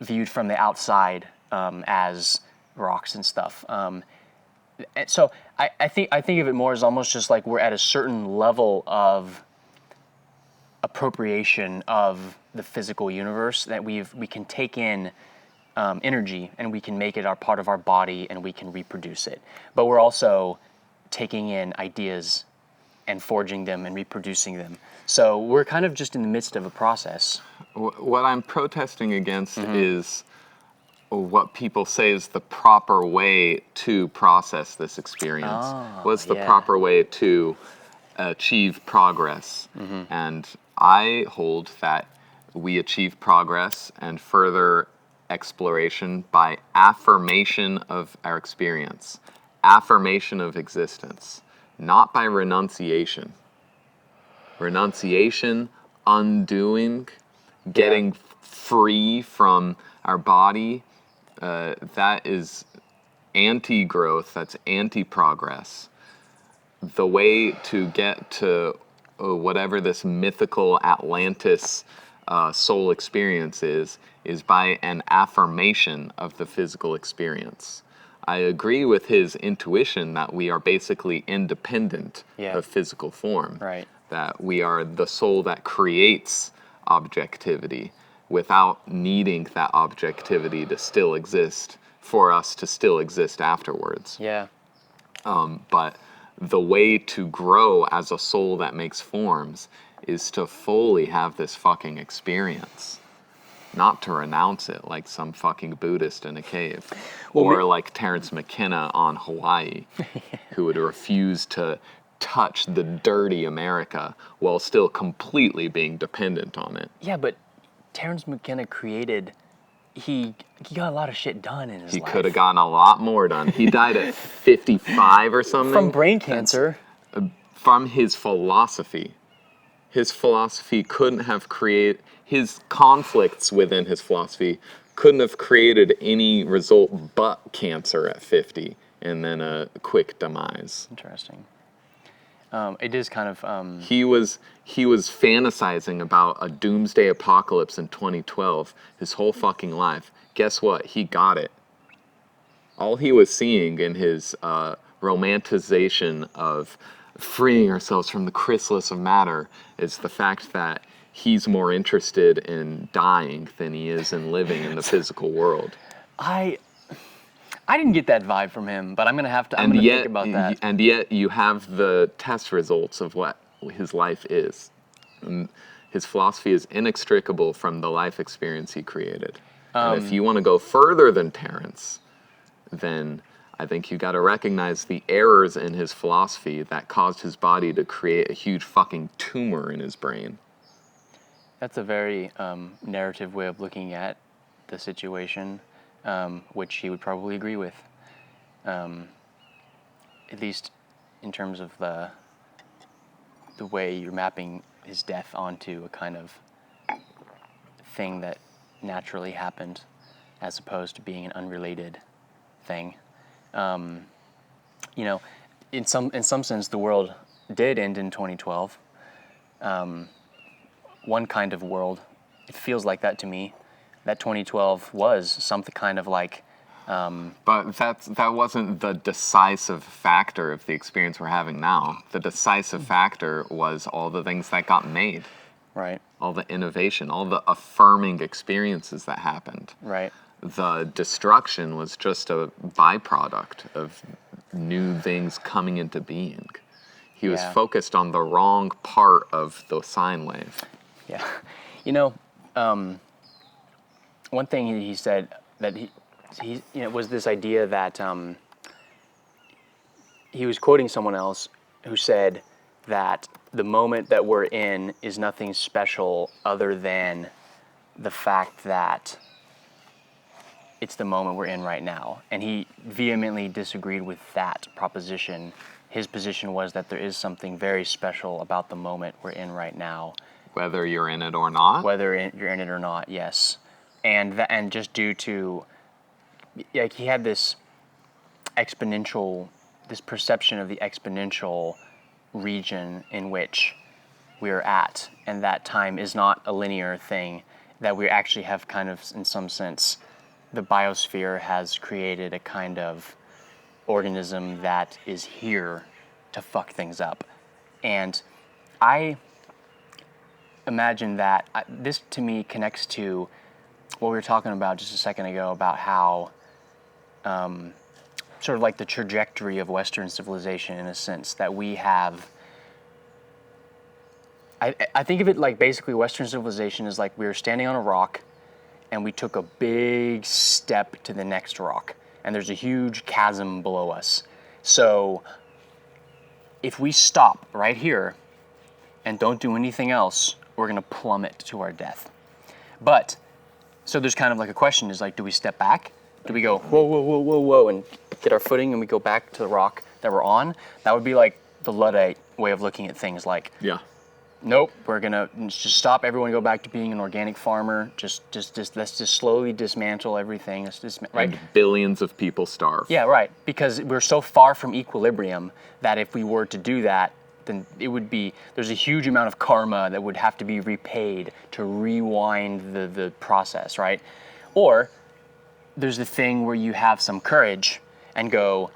viewed from the outside as rocks and stuff. And so I think of it more as almost just like we're at a certain level of appropriation of the physical universe that we can take in energy and we can make it our part of our body and we can reproduce it. But we're also taking in ideas and forging them and reproducing them. So we're kind of just in the midst of a process. What I'm protesting against is what people say is the proper way to process this experience. What's the proper way to achieve progress? And I hold that we achieve progress and further exploration by affirmation of our experience, affirmation of existence, not by renunciation. Renunciation, undoing, getting free from our body, that is anti-growth, that's anti-progress. The way to get to whatever this mythical Atlantis soul experience is by an affirmation of the physical experience. I agree with his intuition that we are basically independent of physical form. Right. That we are the soul that creates objectivity without needing that objectivity to still exist for us to still exist afterwards. Yeah. But the way to grow as a soul that makes forms is to fully have this fucking experience. Not to renounce it like some fucking Buddhist in a cave. Or like Terence Mckenna on Hawaii, who would refuse to touch the dirty America while still completely being dependent on it. Yeah, but Terence McKenna he got a lot of shit done in his life. He could have gotten a lot more done. He died at 55 or something. From brain cancer. From his philosophy. His philosophy couldn't have created, his conflicts within his philosophy couldn't have created any result but cancer at 50 and then a quick demise. Interesting. It is kind of... He was fantasizing about a doomsday apocalypse in 2012 his whole fucking life. Guess what? He got it. All he was seeing in his romanticization of freeing ourselves from the chrysalis of matter is the fact that he's more interested in dying than he is in living in the physical world. I didn't get that vibe from him, but I'm gonna think about that. And yet you have the test results of what his life is. And his philosophy is inextricable from the life experience he created. And if you want to go further than Terence, then I think you got to recognize the errors in his philosophy that caused his body to create a huge fucking tumor in his brain. That's a very narrative way of looking at the situation. Which he would probably agree with, at least in terms of the way you're mapping his death onto a kind of thing that naturally happened, as opposed to being an unrelated thing. In some sense, the world did end in 2012. One kind of world, it feels like that to me. That 2012 was something kind of like... But that wasn't the decisive factor of the experience we're having now. The decisive factor was all the things that got made. Right. All the innovation, all the affirming experiences that happened. Right. The destruction was just a byproduct of new things coming into being. He was focused on the wrong part of the sine wave. Yeah. One thing he said that he was this idea that he was quoting someone else who said that the moment that we're in is nothing special other than the fact that it's the moment we're in right now. And he vehemently disagreed with that proposition. His position was that there is something very special about the moment we're in right now. Whether you're in it or not. You're in it or not, yes. And just due to, like, he had this perception of the exponential region in which we're at, and that time is not a linear thing, that we actually have kind of, in some sense, the biosphere has created a kind of organism that is here to fuck things up. And I imagine that this to me connects to what we were talking about just a second ago about how sort of like the trajectory of Western civilization, in a sense, that we have. I think of it like basically Western civilization is like we were standing on a rock and we took a big step to the next rock, and there's a huge chasm below us. So if we stop right here and don't do anything else, we're going to plummet to our death. But so there's kind of like a question is like, do we step back? Do we go whoa, whoa, whoa, whoa, whoa, and get our footing and we go back to the rock that we're on? That would be like the Luddite way of looking at things, like, Yeah. nope, we're gonna just stop. Everyone go back to being an organic farmer. Just let's just slowly dismantle everything. Right? And billions of people starve. Yeah, right. Because we're so far from equilibrium that if we were to do that, then there's a huge amount of karma that would have to be repaid to rewind the process, right? Or there's the thing where you have some courage and go,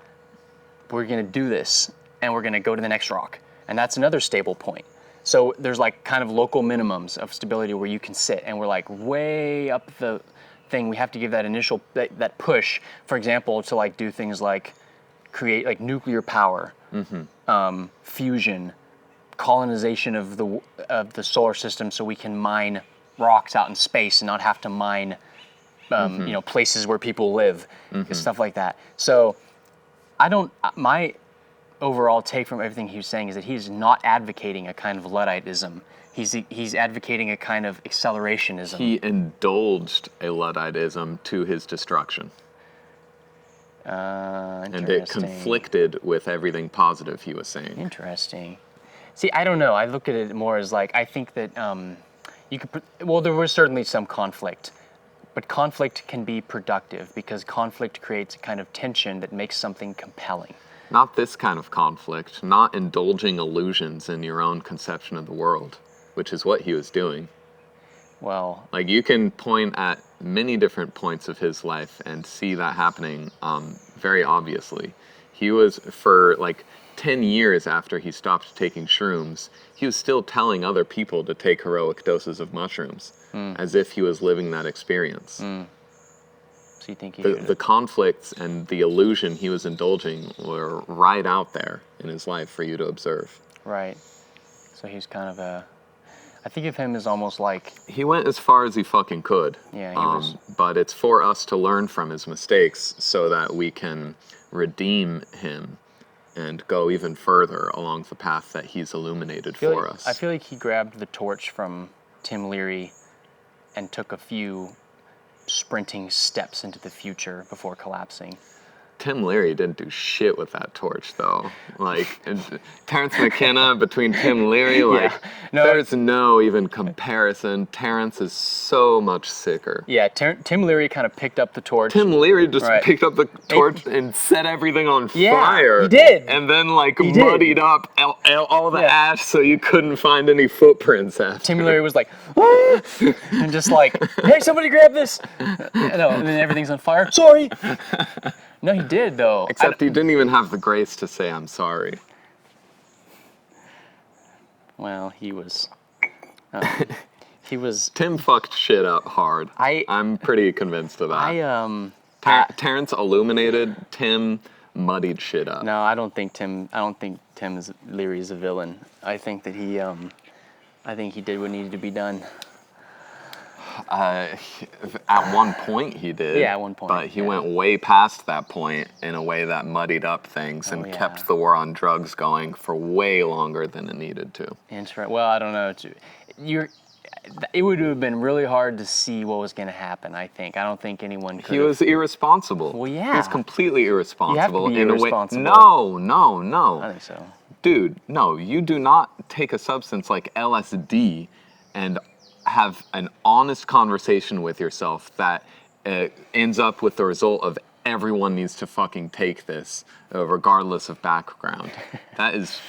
we're gonna do this, and we're gonna go to the next rock, and that's another stable point. So there's like kind of local minimums of stability where you can sit, and we're like way up the thing. We have to give that initial that push, for example, to like do things like create like nuclear power, fusion, colonization of the solar system, so we can mine rocks out in space and not have to mine places where people live, stuff like that. So my overall take from everything he was saying is that he's not advocating a kind of Ludditism. He's advocating a kind of accelerationism. He indulged a Ludditism to his destruction. And it conflicted with everything positive he was saying. Interesting. See, I don't know. I look at it more as like, I think that there was certainly some conflict, but conflict can be productive because conflict creates a kind of tension that makes something compelling. Not this kind of conflict, not indulging illusions in your own conception of the world, which is what he was doing. Well, like you can point at many different points of his life and see that happening very obviously. He was, for like 10 years after he stopped taking shrooms, he was still telling other people to take heroic doses of mushrooms, as if he was living that experience. So you think the conflicts and the illusion he was indulging were right out there in his life for you to observe. Right. So he's kind of I think of him as almost like... He went as far as he fucking could. Yeah, he was... But it's for us to learn from his mistakes so that we can redeem him and go even further along the path that he's illuminated for us. I feel like he grabbed the torch from Tim Leary and took a few sprinting steps into the future before collapsing. Tim Leary didn't do shit with that torch, though. Like, Terence Mckenna between Tim Leary, like, there's no even comparison. Terence is so much sicker. Yeah, Tim Leary kind of picked up the torch. Tim Leary just picked up the torch and set everything on fire. He did. And then, like, muddied up all the ash so you couldn't find any footprints after. Tim Leary was like, ah! And just like, hey, somebody grab this. No, and then everything's on fire. Sorry. No, he did, though. Except he didn't even have the grace to say, I'm sorry. Well, he was... Tim fucked shit up hard. I'm pretty convinced of that. Terence illuminated, Tim muddied shit up. No, I don't think Tim Leary is a villain. I think that he did what needed to be done. At one point he did. Yeah, at one point. But he went way past that point in a way that muddied up things and kept the war on drugs going for way longer than it needed to. Interesting. Well, I don't know. It would have been really hard to see what was going to happen, I think. I don't think anyone could. He was irresponsible. Well, yeah. He was completely irresponsible. You have to be irresponsible. No. I think so. Dude, no, you do not take a substance like LSD and have an honest conversation with yourself that ends up with the result of everyone needs to fucking take this, regardless of background. That is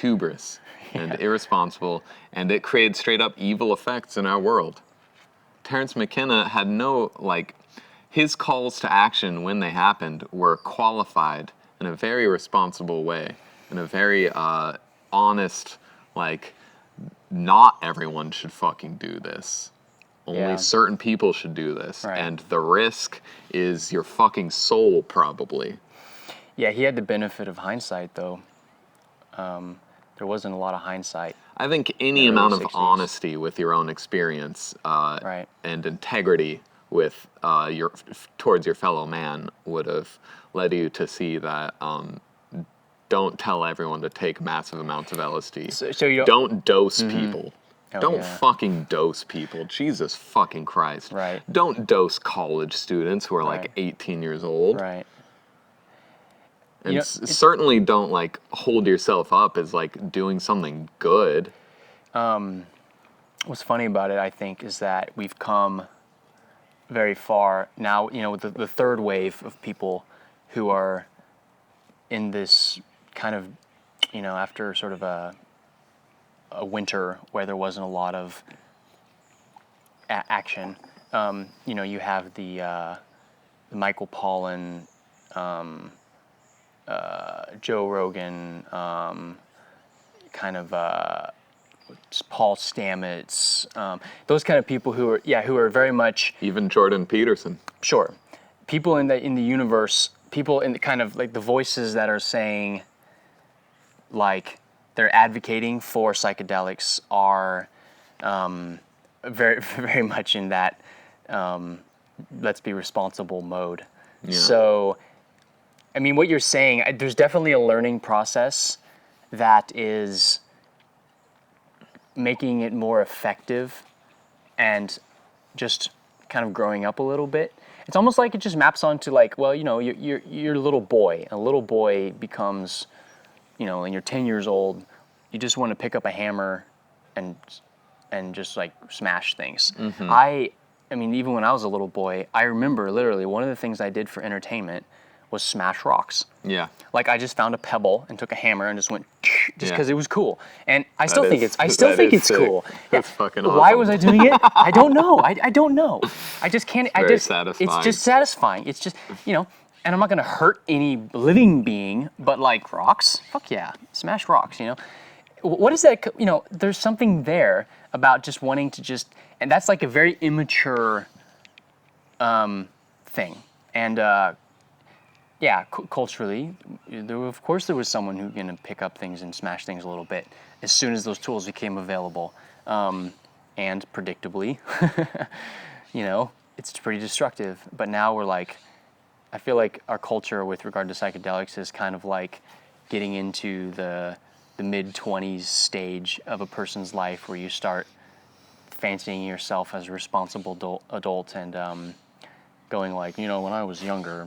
hubris and irresponsible, and it creates straight up evil effects in our world. Terence McKenna had no, his calls to action when they happened were qualified in a very responsible way, in a very honest, not everyone should fucking do this. Only certain people should do this. Right. And the risk is your fucking soul, probably. Yeah, he had the benefit of hindsight, though. There wasn't a lot of hindsight. I think any amount of 60s. honesty with your own experience and integrity with towards your fellow man would have led you to see that don't tell everyone to take massive amounts of LSD. So you don't dose people. Oh, don't yeah. fucking dose people. Jesus fucking Christ. Right. Don't dose college students who are 18 years old. Right. And certainly don't hold yourself up as doing something good. What's funny about it, I think, is that we've come very far now. With the third wave of people who are in this kind of, after sort of a winter where there wasn't a lot of action. You have the Michael Pollan, Joe Rogan, kind of Paul Stamets, those kind of people who are very much, Even Jordan Peterson. sure, people in the universe, people in the kind of the voices that are saying they're advocating for psychedelics are very, very much in that let's be responsible mode. Yeah. So, I mean, what you're saying, there's definitely a learning process that is making it more effective and just kind of growing up a little bit. It's almost like it just maps onto you're a little boy. A little boy becomes, and you're 10 years old, you just want to pick up a hammer and just smash things. Mm-hmm. I mean, even when I was a little boy, I remember literally one of the things I did for entertainment was smash rocks. Yeah. I just found a pebble and took a hammer and just went just because Yeah. it was cool. And I still think it's sick. cool. That's fucking awesome. Why was I doing it? I don't know. I don't know. I just can't. Very satisfying. It's just satisfying. It's just and I'm not gonna hurt any living being, but rocks, fuck yeah, smash rocks. What is that? There's something there about just wanting to and that's a very immature thing. And culturally, of course there was someone who gonna pick up things and smash things a little bit as soon as those tools became available, and predictably, it's pretty destructive. But now we're I feel like our culture with regard to psychedelics is kind of getting into the mid-20s stage of a person's life where you start fancying yourself as a responsible adult and going when I was younger,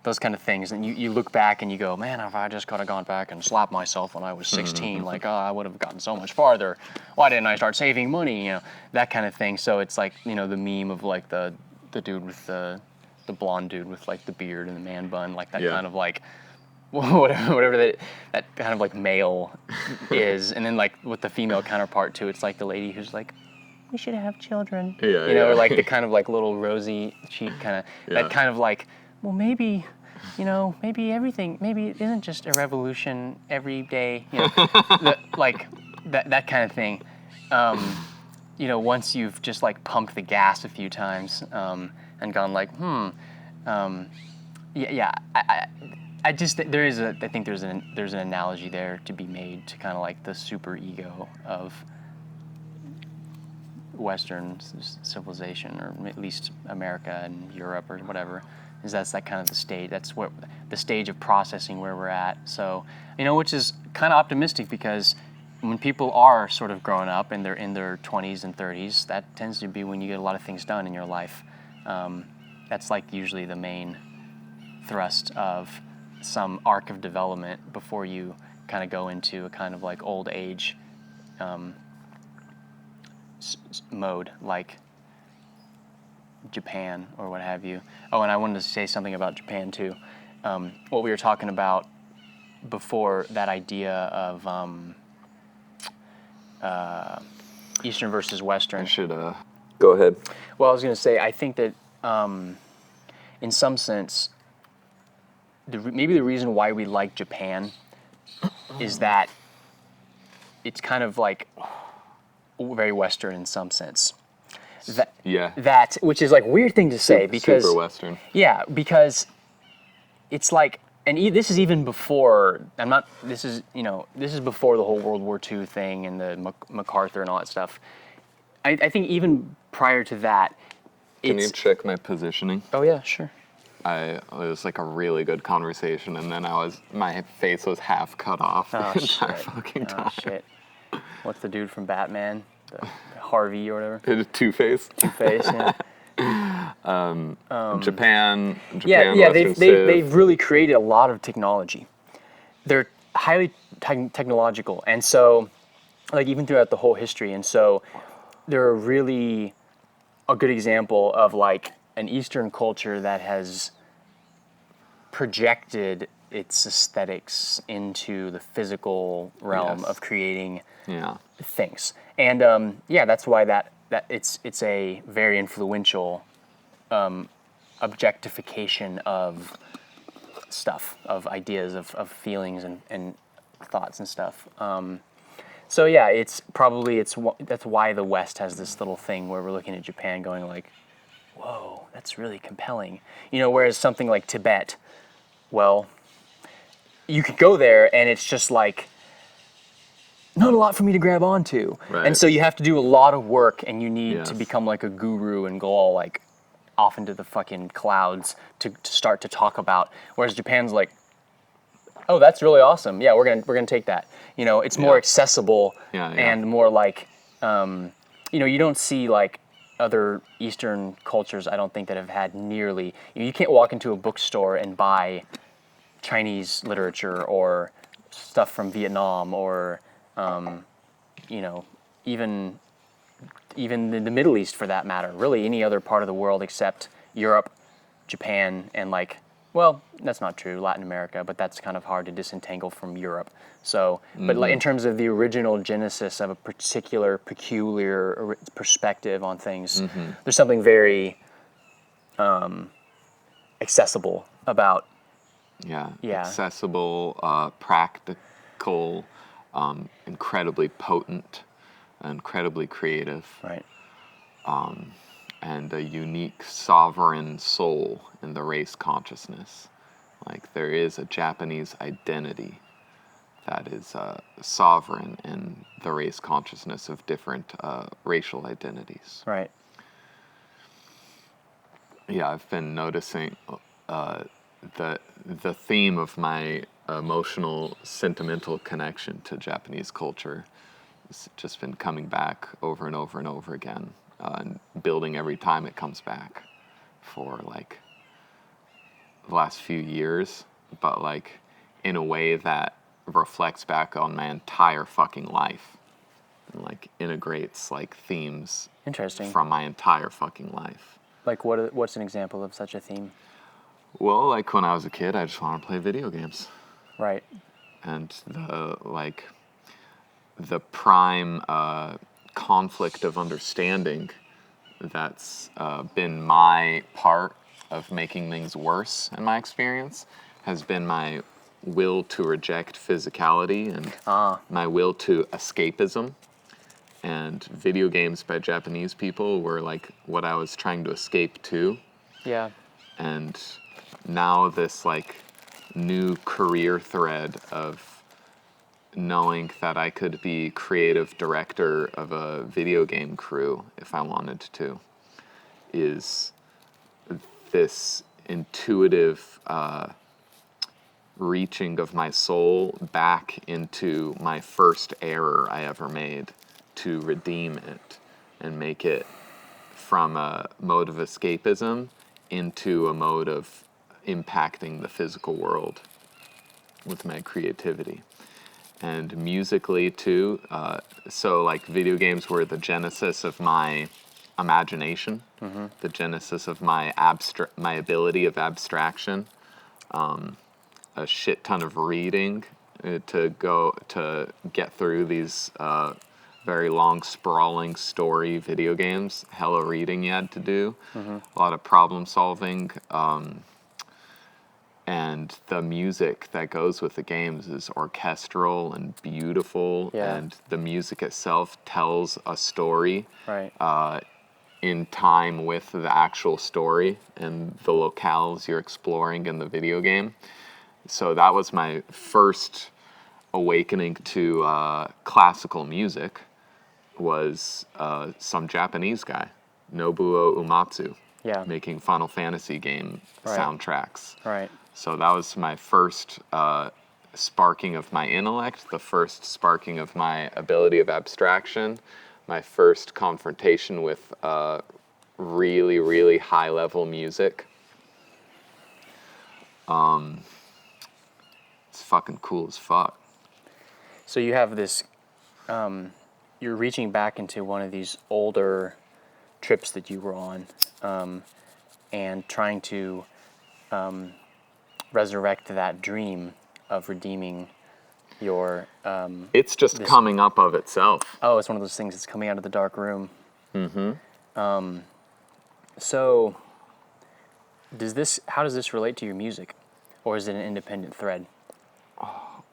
those kind of things. And you look back and you go, man, if I just could have gone back and slapped myself when I was 16, I would have gotten so much farther. Why didn't I start saving money? That kind of thing. So it's the meme of the dude with the blonde dude with the beard and the man bun, that kind of whatever that kind of male is. And then with the female counterpart too, it's the lady who's we should have children, or the kind of little rosy cheek kind of, that kind of well, maybe, maybe it isn't just a revolution every day, that kind of thing. Once you've just pumped the gas a few times and gone I just there's an analogy there to be made to kind of the super ego of Western civilization, or at least America and Europe or whatever, is that's kind of the stage. That's what the stage of processing where we're at. So, which is kind of optimistic, because when people are sort of growing up and they're in their 20s and 30s, that tends to be when you get a lot of things done in your life. That's usually the main thrust of some arc of development before you kind of go into a kind of old age mode, like Japan or what have you. Oh, and I wanted to say something about Japan too. What we were talking about before, that idea of Eastern versus Western. I should go ahead. Well, I was going to say, I think that in some sense, maybe the reason why we like Japan is that it's kind of like very Western in some sense. That, which is like a weird thing to say because super Western. Yeah, because it's like, and this is even before. This is before the whole World War II thing and the MacArthur and all that stuff. I think even prior to that, Can you check my positioning? Oh yeah, sure. It was like a really good conversation, and then my face was half cut off the entire fucking time. Oh shit. What's the dude from Batman? The Harvey or whatever? Two-Face. Two-Face, yeah. Japan, yeah, Western they've really created a lot of technology. They're highly technological, and so, like, even throughout the whole history, and so they're really a good example of like an Eastern culture that has projected its aesthetics into the physical realm of creating things. And that's why that it's a very influential objectification of stuff, of ideas, of feelings and thoughts and stuff. So yeah, that's why the West has this little thing where we're looking at Japan going like, whoa, that's really compelling. Whereas something like Tibet, well, you could go there and it's just like, not a lot for me to grab onto. Right. And so you have to do a lot of work, and you need to become like a guru and go all like off into the fucking clouds to start to talk about. Whereas Japan's like, oh, that's really awesome. Yeah, we're gonna take that. It's more accessible and more like, you don't see like other Eastern cultures, I don't think, that have had nearly. You can't walk into a bookstore and buy Chinese literature or stuff from Vietnam or even the Middle East for that matter, really any other part of the world except Europe, Japan, and like, well, that's not true, Latin America, but that's kind of hard to disentangle from Europe. So, but like in terms of the original genesis of a particular peculiar perspective on things, there's something very accessible about. Yeah. Accessible, practical, incredibly potent, incredibly creative. Right. And a unique sovereign soul in the race consciousness. Like, there is a Japanese identity that is sovereign in the race consciousness of different racial identities. Right. Yeah, I've been noticing the theme of my emotional, sentimental connection to Japanese culture has just been coming back over and over and over again, and building every time it comes back for like the last few years, but like in a way that reflects back on my entire fucking life and like integrates like themes from my entire fucking life. Like what's an example of such a theme? Well, like when I was a kid, I just wanted to play video games. Right. And the prime conflict of understanding that's been my part of making things worse in my experience has been my will to reject physicality and my will to escapism. And video games by Japanese people were like what I was trying to escape to. Yeah. And now this like new career thread of knowing that I could be creative director of a video game crew if I wanted to is this intuitive reaching of my soul back into my first error I ever made to redeem it and make it from a mode of escapism into a mode of impacting the physical world with my creativity. and musically too. So like video games were the genesis of my imagination, the genesis of my ability of abstraction, a shit ton of reading to get through these very long, sprawling story video games. Hella reading you had to do, a lot of problem solving. And the music that goes with the games is orchestral and beautiful, and the music itself tells a story in time with the actual story and the locales you're exploring in the video game. So that was my first awakening to classical music, was some Japanese guy, Nobuo Uematsu, making Final Fantasy game soundtracks. Right. So that was my first sparking of my intellect, the first sparking of my ability of abstraction, my first confrontation with really, really high-level music. It's fucking cool as fuck. So you have this, you're reaching back into one of these older trips that you were on, and trying to resurrect that dream of redeeming your... it's just coming up of itself. Oh, it's one of those things that's coming out of the dark room. So, how does this relate to your music? Or is it an independent thread?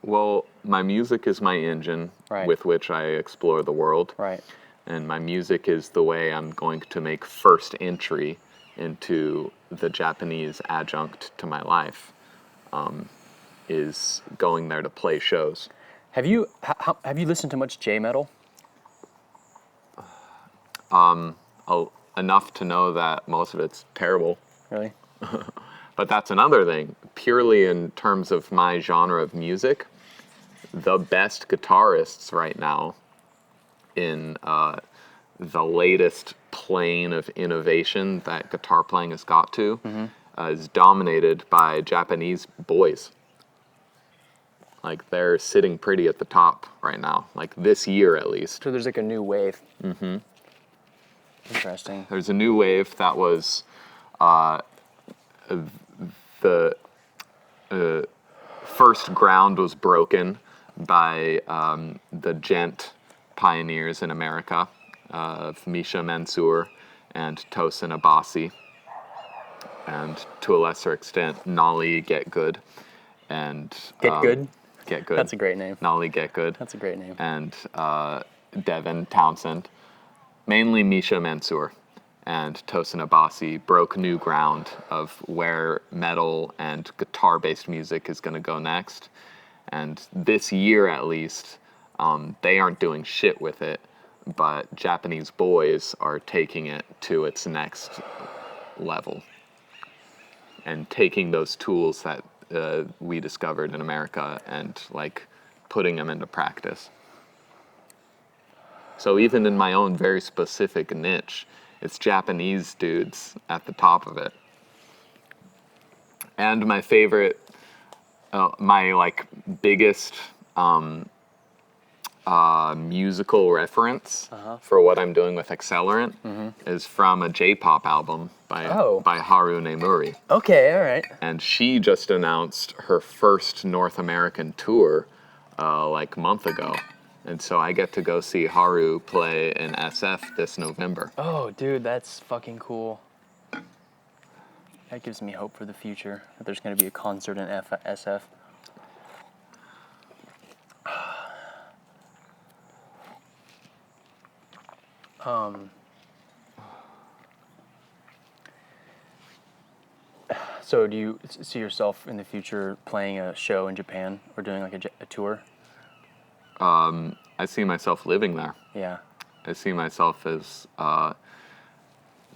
Well, my music is my engine with which I explore the world. Right. And my music is the way I'm going to make first entry into the Japanese adjunct to my life, is going there to play shows. Have you listened to much J-metal? Enough to know that most of it's terrible. Really? But that's another thing. Purely in terms of my genre of music, the best guitarists right now in the latest plane of innovation that guitar playing has got to is dominated by Japanese boys. Like, they're sitting pretty at the top right now, like this year at least. So there's like a new wave. Interesting. There's a new wave that was the first ground was broken by the gent pioneers in America of Misha Mansour and Tosin Abasi, and to a lesser extent Nolly Get Good and Get Good? Get Good. That's a great name. Nolly Get Good. That's a great name. And Devin Townsend. Mainly Misha Mansour and Tosin Abasi broke new ground of where metal and guitar-based music is going to go next. And this year, at least, they aren't doing shit with it, but Japanese boys are taking it to its next level and taking those tools that we discovered in America and like putting them into practice. So even in my own very specific niche, it's Japanese dudes at the top of it. And my favorite, my like biggest musical reference for what I'm doing with Accelerant is from a J-pop album by Haru Nemuri. Okay, all right. And she just announced her first North American tour like a month ago. And so I get to go see Haru play in SF this November. Oh, dude, that's fucking cool. That gives me hope for the future, that there's going to be a concert in SF. So do you see yourself in the future playing a show in Japan or doing like a tour? I see myself living there. Yeah. I see myself as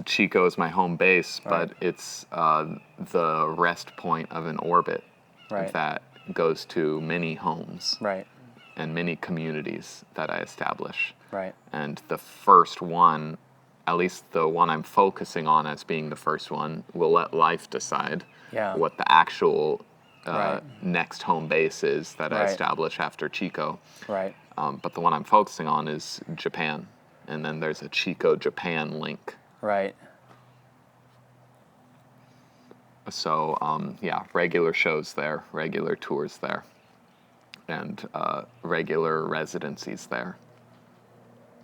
Chico is my home base, but it's the rest point of an orbit that goes to many homes and many communities that I establish. Right. And the first one, at least the one I'm focusing on as being the first one, will let life decide what the actual Right. next home base is that I Right. establish after Chico. Right. But the one I'm focusing on is Japan. And then there's a Chico-Japan link. Right. So, regular shows there, regular tours there, and regular residencies there,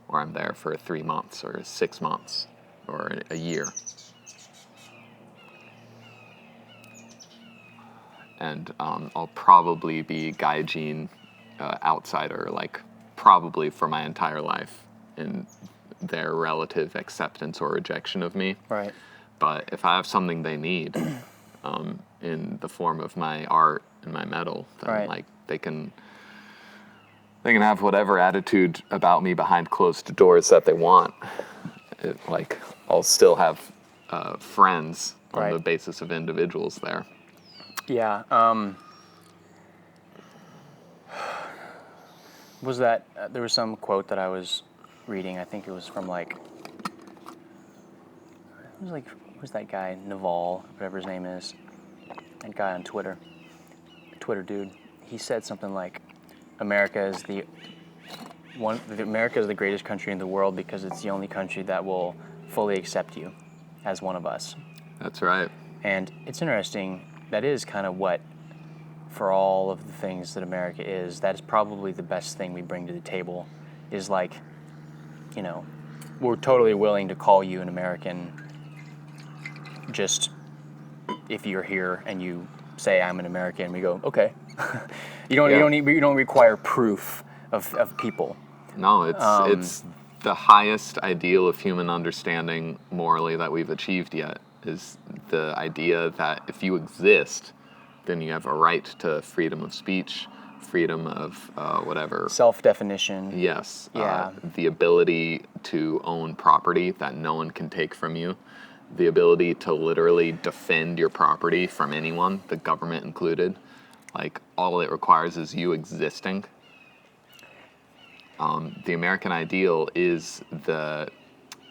where I'm there for 3 months or 6 months or a year. And I'll probably be gaijin outsider, like probably for my entire life in their relative acceptance or rejection of me. Right. But if I have something they need in the form of my art and my metal, then Right. like they can have whatever attitude about me behind closed doors that they want. I'll still have friends on Right. the basis of individuals there. Yeah. Was that there was some quote that I was reading? I think it was from who's that guy, Naval, whatever his name is, that guy on Twitter dude. He said something like, America is the greatest country in the world because it's the only country that will fully accept you as one of us. That's right. And it's interesting. That is kind of what, for all of the things that America is, that is probably the best thing we bring to the table, is like, we're totally willing to call you an American just if you're here and you say I'm an American, we go, okay. You don't require proof of people. No, it's the highest ideal of human understanding morally that we've achieved yet, is the idea that if you exist, then you have a right to freedom of speech, freedom of whatever. Self-definition. Yes. Yeah. The ability to own property that no one can take from you. The ability to literally defend your property from anyone, the government included. Like, all it requires is you existing. The American ideal is the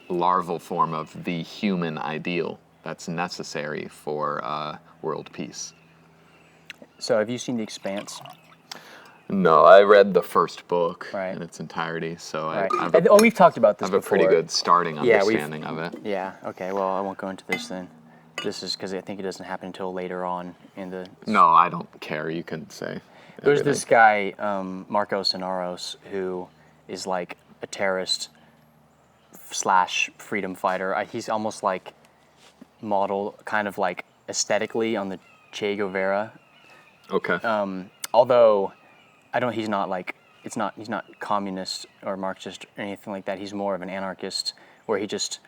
larval form of the human ideal that's necessary for world peace. So have you seen The Expanse? No, I read the first book Right. in its entirety, so Right. I have We've talked about this a before. pretty good starting understanding of it. Yeah, okay, well, I won't go into this then. This is because I think it doesn't happen until later on in the... No, I don't care. You can say There's everything. this guy, Marcos Inaros, who is like a terrorist / freedom fighter. He's almost like modeled kind of like aesthetically on the Che Guevara. Okay. Although he's not communist or Marxist or anything like that. He's more of an anarchist where he just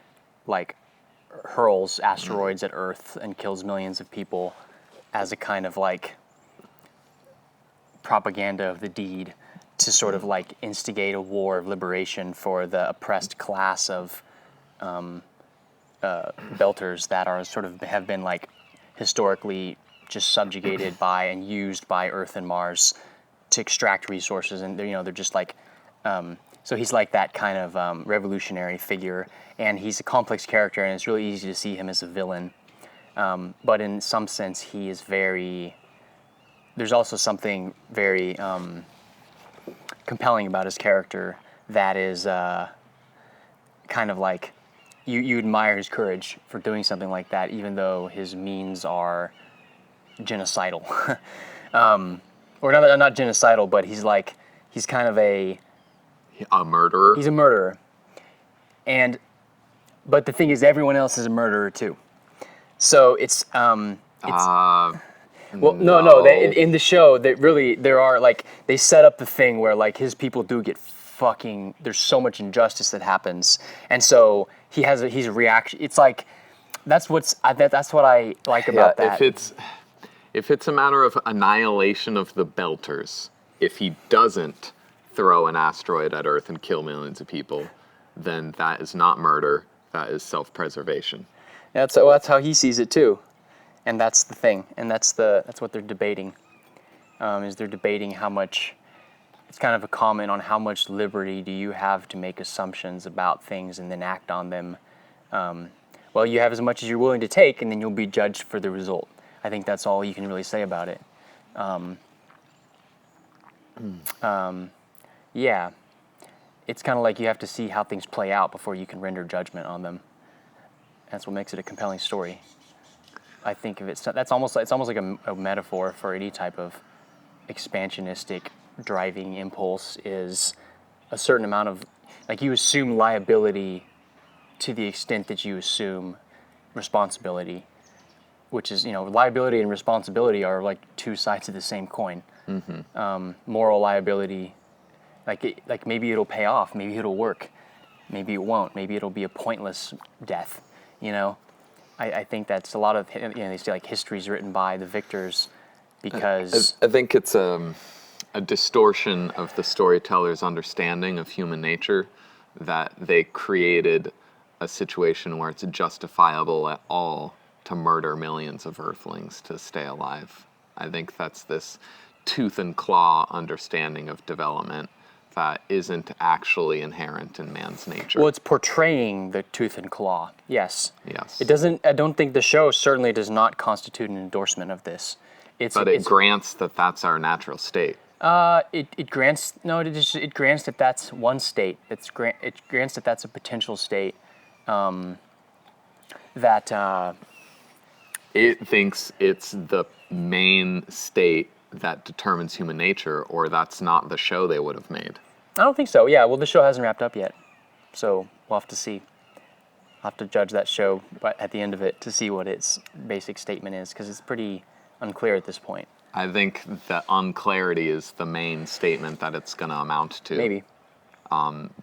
like hurls asteroids at Earth and kills millions of people as a kind of like propaganda of the deed to sort of like instigate a war of liberation for the oppressed class of belters that are sort of have been like historically just subjugated by and used by Earth and Mars to extract resources, and they're just like so he's like that kind of revolutionary figure, and he's a complex character, and it's really easy to see him as a villain, but in some sense he is there's also something very compelling about his character that is kind of like you admire his courage for doing something like that, even though his means are genocidal. Or not genocidal, but he's kind of a murderer. He's a murderer. But the thing is, everyone else is a murderer too. So it's no. In the show, there are like they set up the thing where like his people do get fucking. There's so much injustice that happens, and so he's a reaction. It's like that's what I like about that. If it's a matter of annihilation of the Belters, if he doesn't throw an asteroid at Earth and kill millions of people, then that is not murder. That is self-preservation. That's how he sees it too, and that's the thing, and that's what they're debating. Is they're debating how much. It's kind of a comment on how much liberty do you have to make assumptions about things and then act on them. Well, you have as much as you're willing to take, and then you'll be judged for the result. I think that's all you can really say about it. Yeah, it's kind of like you have to see how things play out before you can render judgment on them. That's what makes it a compelling story. I think of it. It's almost like a metaphor for any type of expansionistic driving impulse. Is a certain amount of, like, you assume liability to the extent that you assume responsibility, which is, liability and responsibility are like two sides of the same coin. Moral liability, like maybe it'll pay off, maybe it'll work, maybe it won't, maybe it'll be a pointless death. I think that's a lot of, they say like history's written by the victors, because I think it's a distortion of the storyteller's understanding of human nature, that they created a situation where it's justifiable at all to murder millions of Earthlings to stay alive. I think that's this tooth and claw understanding of development that isn't actually inherent in man's nature. Well, it's portraying the tooth and claw. Yes. Yes. It doesn't. I don't think the show certainly does not constitute an endorsement of this. It grants that that's our natural state. It grants it grants that that's one state. It grants that that's a potential state. It thinks it's the main state that determines human nature, or that's not the show they would have made. I don't think so. Yeah. Well, the show hasn't wrapped up yet, so we'll have to see. I'll have to judge that show, but at the end of it, to see what its basic statement is, because it's pretty unclear at this point. I think that unclarity is the main statement that it's going to amount to. Maybe.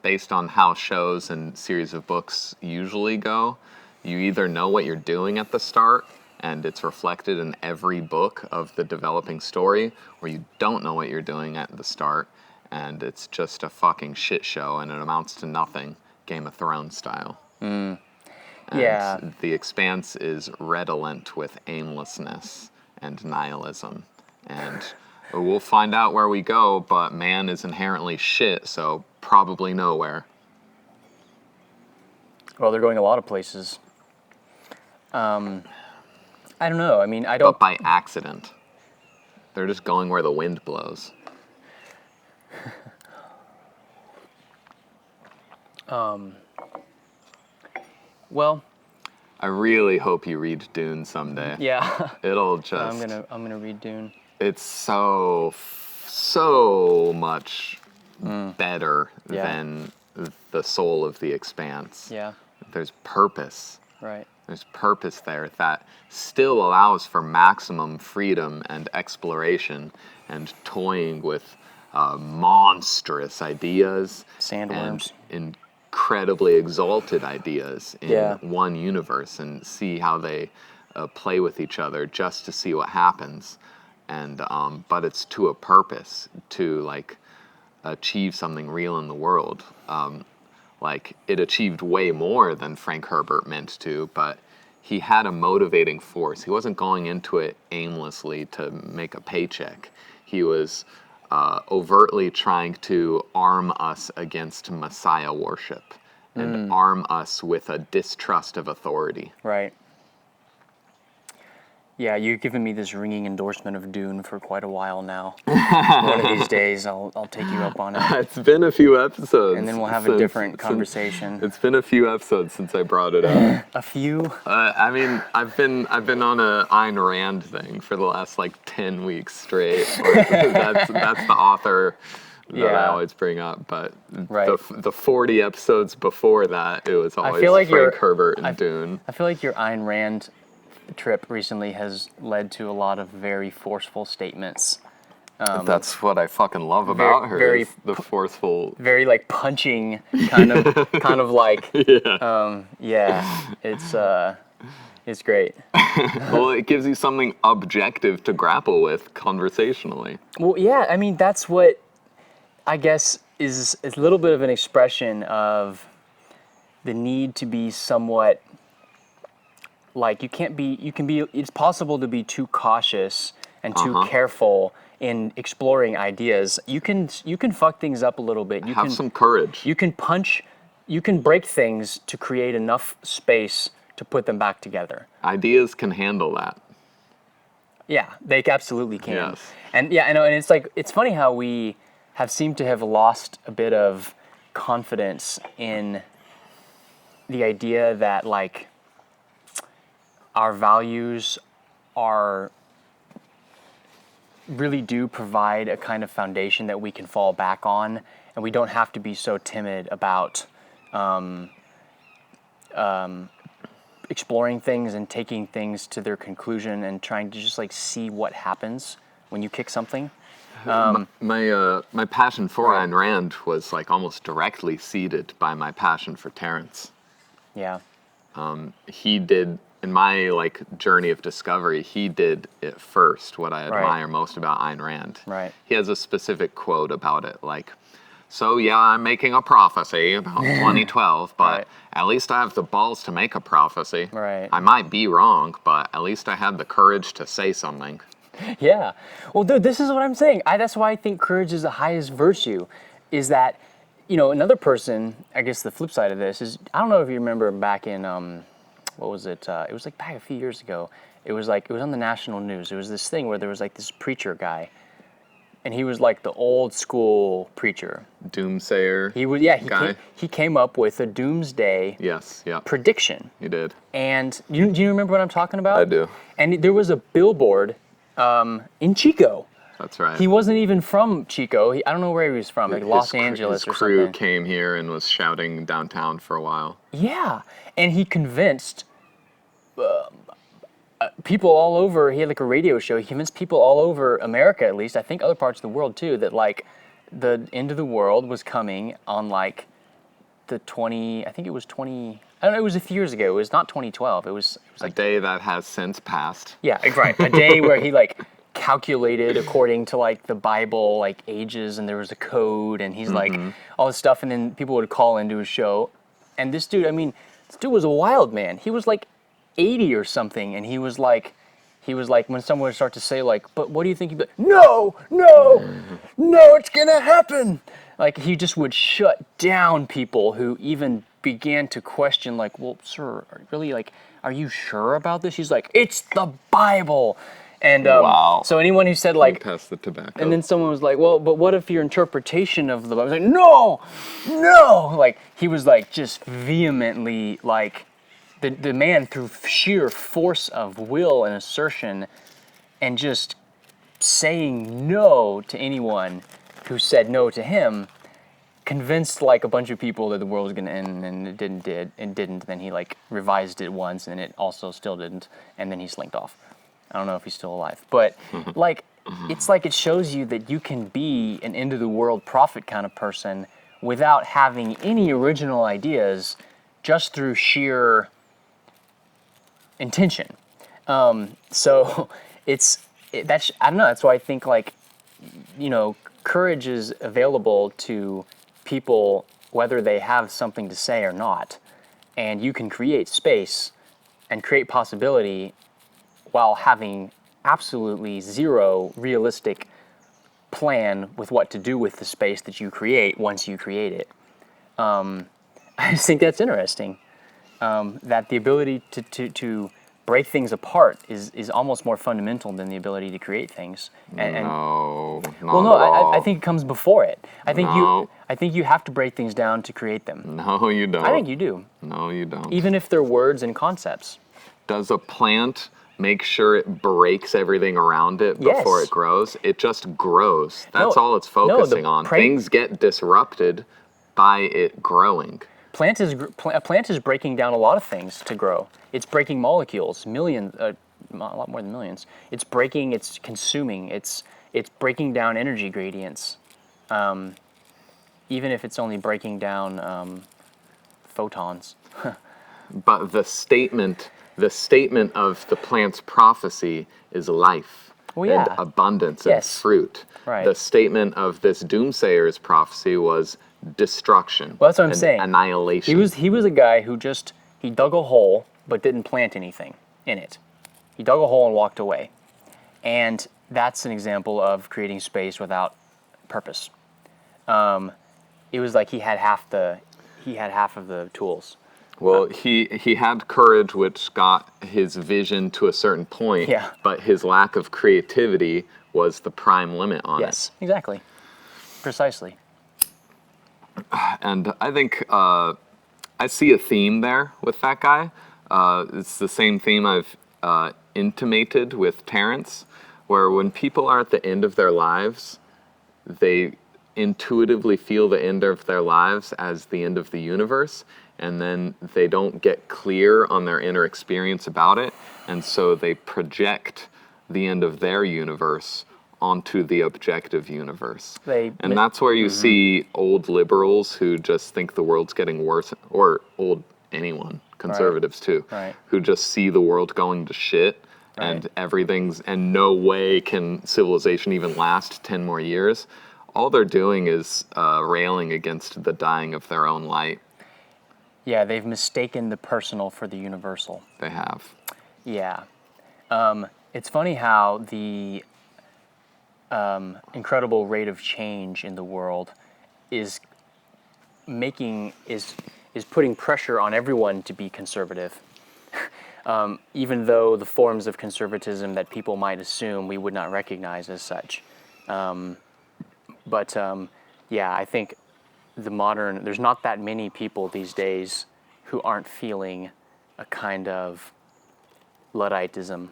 Based on how shows and series of books usually go, you either know what you're doing at the start, and it's reflected in every book of the developing story, or you don't know what you're doing at the start, and it's just a fucking shit show, and it amounts to nothing, Game of Thrones style. And The Expanse is redolent with aimlessness and nihilism, and we'll find out where we go, but man is inherently shit, so probably nowhere. Well, they're going a lot of places. I don't know. I mean, I don't... But by accident. They're just going where the wind blows. Well... I really hope you read Dune someday. Yeah. It'll just... I'm gonna read Dune. It's so much better than the soul of The Expanse. Yeah. There's purpose. Right. There's purpose there that still allows for maximum freedom and exploration and toying with monstrous ideas. Sandworms. And incredibly exalted ideas in one universe, and see how they play with each other just to see what happens. And but it's to a purpose, to like achieve something real in the world. Like, it achieved way more than Frank Herbert meant to, but he had a motivating force. He wasn't going into it aimlessly to make a paycheck. He was overtly trying to arm us against Messiah worship and arm us with a distrust of authority. Right. Yeah, you've given me this ringing endorsement of Dune for quite a while now. One of these days, I'll take you up on it. It's been a few episodes. And then we'll have a different conversation. It's been a few episodes since I brought it up. A few? I mean, I've been on a Ayn Rand thing for the last like 10 weeks straight. That's the author that I always bring up. But the 40 episodes before that, it was always Frank Herbert and Dune. I feel like your Ayn Rand trip recently has led to a lot of very forceful statements. That's what I fucking love about her. Very the forceful, very like punching kind of like. It's great. Well, it gives you something objective to grapple with conversationally. Well, yeah, I mean that's what I guess is a little bit of an expression of the need to be somewhat. Like it's possible to be too cautious and too careful in exploring ideas. You can fuck things up a little bit. You have some courage. You can break things to create enough space to put them back together. Ideas can handle that. Yeah, they absolutely can. Yes. And yeah, I know, and it's like, it's funny how we have seemed to have lost a bit of confidence in the idea that like our values are really do provide a kind of foundation that we can fall back on, and we don't have to be so timid about exploring things and taking things to their conclusion and trying to just like see what happens when you kick something. My passion for Ayn Rand was like almost directly seeded by my passion for Terence. Yeah. He did, in my like journey of discovery, he did it first, what I admire most about Ayn Rand. Right. He has a specific quote about it, like, so yeah, I'm making a prophecy about 2012, but Right. at least I have the balls to make a prophecy. Right. I might be wrong, but at least I had the courage to say something. Yeah. Well, dude, this is what I'm saying. That's why I think courage is the highest virtue, is that, you know, another person, I guess the flip side of this is, I don't know if you remember back in, what was it? It was like back a few years ago. It was on the national news. It was this thing where there was like this preacher guy, and he was like the old school preacher. Doomsayer. He was, yeah, guy. he came up with a doomsday Yes, yeah. prediction. He did. And do you remember what I'm talking about? I do. And there was a billboard in Chico. That's right. He wasn't even from Chico. I don't know where he was from, like Los Angeles or something. His crew something. came here and was shouting downtown for a while. Yeah, and he convinced people all over. He had like a radio show. He convinced people all over America, at least, I think other parts of the world too, that like the end of the world was coming on like I think it was 20. I don't know. It was a few years ago. It was not 2012. It was like a day that has since passed. Yeah, right. A day where he like calculated according to like the Bible, like ages, and there was a code, and he's like all this stuff, and then people would call into his show, and this dude was a wild man. He was like 80 or something, and he was like when someone would start to say like, but what do you think? He'd be like, no, it's gonna happen. Like he just would shut down people who even began to question like, well, sir, really, like, are you sure about this? He's like, it's the Bible. And wow. So anyone who said like, pass the tobacco. And then someone was like, well, but what if your interpretation of the Bible? I was like, no, like he was like just vehemently like the man through sheer force of will and assertion, and just saying no to anyone who said no to him, convinced like a bunch of people that the world was going to end, and it didn't. Then he like revised it once, and it also still didn't, and then he slinked off. I don't know if he's still alive, but like it's like it shows you that you can be an end of the world prophet kind of person without having any original ideas, just through sheer intention. So I don't know. That's why I think like, you know, courage is available to people whether they have something to say or not, and you can create space and create possibility while having absolutely zero realistic plan with what to do with the space that you create once you create it. I just think that's interesting. That the ability to break things apart is almost more fundamental than the ability to create things. No, I think it comes before it. I think you have to break things down to create them. No, you don't. I think you do. No, you don't. Even if they're words and concepts. Does a plant make sure it breaks everything around it before it grows? It just grows. That's all it's focusing on. Things get disrupted by it growing. A plant is breaking down a lot of things to grow. It's breaking molecules, millions, a lot more than millions. It's breaking, it's consuming, it's breaking down energy gradients. Even if it's only breaking down photons. But the statement of the plant's prophecy is life and abundance and fruit. Right. The statement of this doomsayer's prophecy was destruction. Well, that's what I'm saying. Annihilation. He was a guy who he dug a hole but didn't plant anything in it. He dug a hole and walked away. And that's an example of creating space without purpose. It was like he had half of the tools. Well, he had courage, which got his vision to a certain point. Yeah. But his lack of creativity was the prime limit on it. Yes, exactly. Precisely. And I think I see a theme there with that guy. It's the same theme I've intimated with Terence, where when people are at the end of their lives, they intuitively feel the end of their lives as the end of the universe, and then they don't get clear on their inner experience about it, and so they project the end of their universe onto the objective universe. And that's where you see old liberals who just think the world's getting worse, or old anyone, conservatives too, who just see the world going to shit, and and no way can civilization even last 10 more years. All they're doing is railing against the dying of their own light. Yeah, they've mistaken the personal for the universal. They have. Yeah. It's funny how the incredible rate of change in the world is putting pressure on everyone to be conservative. Even though the forms of conservatism that people might assume we would not recognize as such. But I think there's not that many people these days who aren't feeling a kind of Ludditism,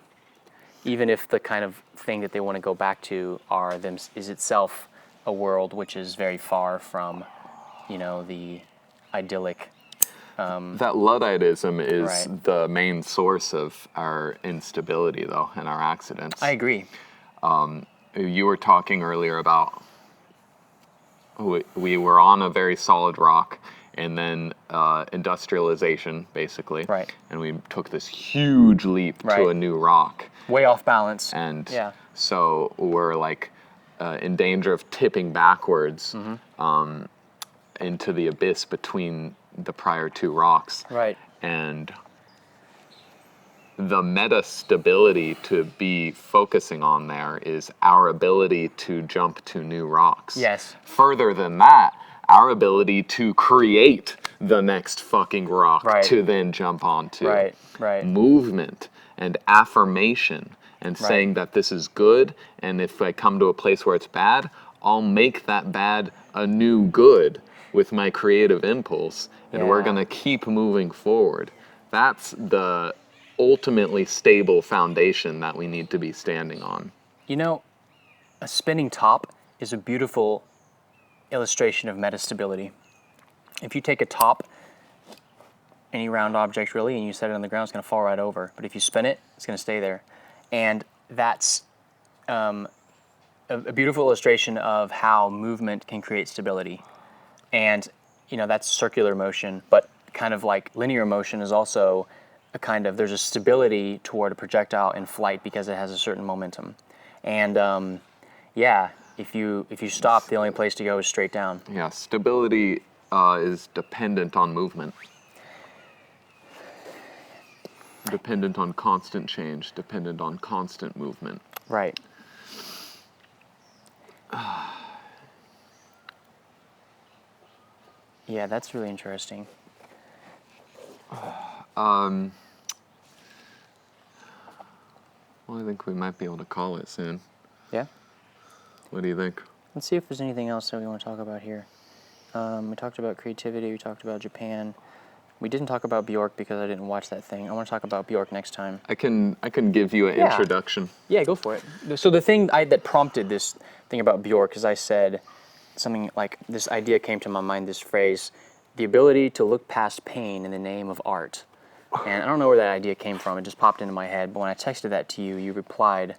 even if the kind of thing that they want to go back to is itself a world which is very far from, the idyllic. That Ludditism is the main source of our instability, though, and our accidents. I agree. You were talking earlier about we were on a very solid rock, and then industrialization, basically. Right. And we took this huge leap to a new rock. Way off balance. And so we're like in danger of tipping backwards into the abyss between the prior two rocks. Right. And the meta stability to be focusing on there is our ability to jump to new rocks. Yes. Further than that, our ability to create the next fucking rock to then jump onto. Right. Movement and affirmation and saying that this is good, and if I come to a place where it's bad, I'll make that bad a new good with my creative impulse, and we're gonna keep moving forward. That's the ultimately stable foundation that we need to be standing on. A spinning top is a beautiful illustration of metastability. If you take a top, any round object really, and you set it on the ground, it's going to fall right over. But if you spin it, it's going to stay there. And that's a beautiful illustration of how movement can create stability. And, that's circular motion, but kind of like linear motion is also there's a stability toward a projectile in flight because it has a certain momentum. And if you stop, the only place to go is straight down. Yeah, stability is dependent on movement. Dependent on constant change, dependent on constant movement. Right. Yeah, that's really interesting. Well, I think we might be able to call it soon. Yeah? What do you think? Let's see if there's anything else that we want to talk about here. We talked about creativity, we talked about Japan. We didn't talk about Björk because I didn't watch that thing. I want to talk about Björk next time. I can give you an introduction. Yeah, go for it. So the thing that prompted this thing about Björk is I said something like, this idea came to my mind, this phrase, the ability to look past pain in the name of art. And I don't know where that idea came from. It just popped into my head. But when I texted that to you, you replied,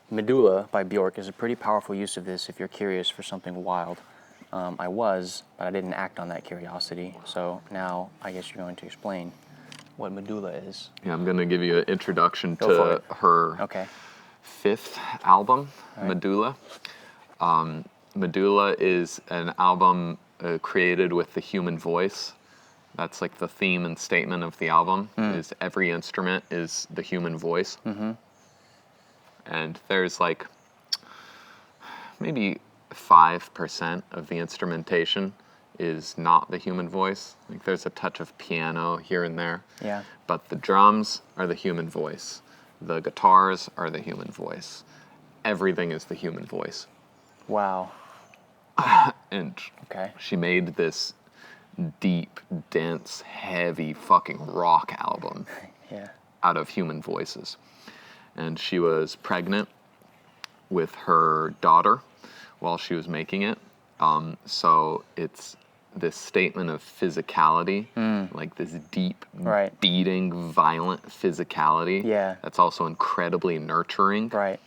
Medúlla by Björk is a pretty powerful use of this if you're curious for something wild. I was, but I didn't act on that curiosity. So now I guess you're going to explain what Medúlla is. Yeah, I'm going to give you an introduction to her fifth album, Medúlla. Medúlla is an album created with the human voice. That's like the theme and statement of the album, is every instrument is the human voice. Mm-hmm. And there's like maybe 5% of the instrumentation is not the human voice. Like there's a touch of piano here and there. Yeah. But the drums are the human voice. The guitars are the human voice. Everything is the human voice. Wow. And Okay. she made this deep, dense, heavy fucking rock album Yeah. out of human voices. And she was pregnant with her daughter while she was making it. So it's this statement of physicality, like this deep, Right. beating, violent physicality. Yeah. That's also incredibly nurturing. Right.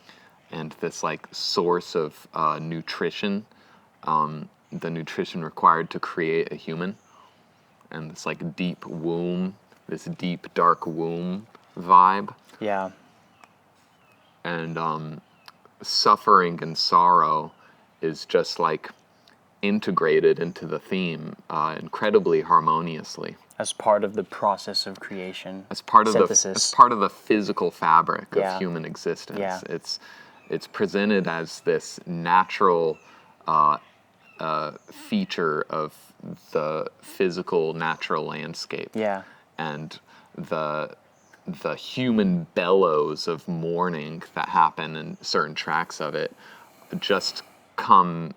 And this like source of nutrition, the nutrition required to create a human. And this like deep womb, this deep, dark womb vibe. Yeah. And suffering and sorrow is just like integrated into the theme incredibly harmoniously. As part of the process of creation. As part of synthesis. as part of the physical fabric Yeah. of human existence. Yeah. It's presented as this natural feature of the physical natural landscape. Yeah. And the human bellows of mourning that happen in certain tracks of it just come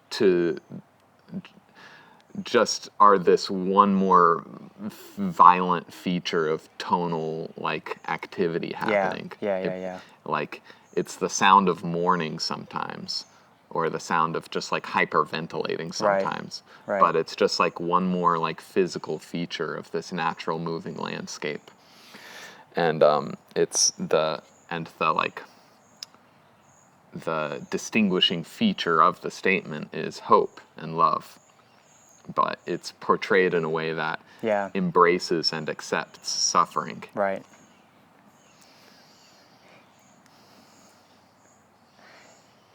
to just are this one more violent feature of tonal like activity happening. Yeah. Like it's the sound of mourning sometimes, or the sound of just like hyperventilating sometimes. Right. But it's just like one more like physical feature of this natural moving landscape. And the distinguishing feature of the statement is hope and love. But it's portrayed in a way that embraces and accepts suffering. Right.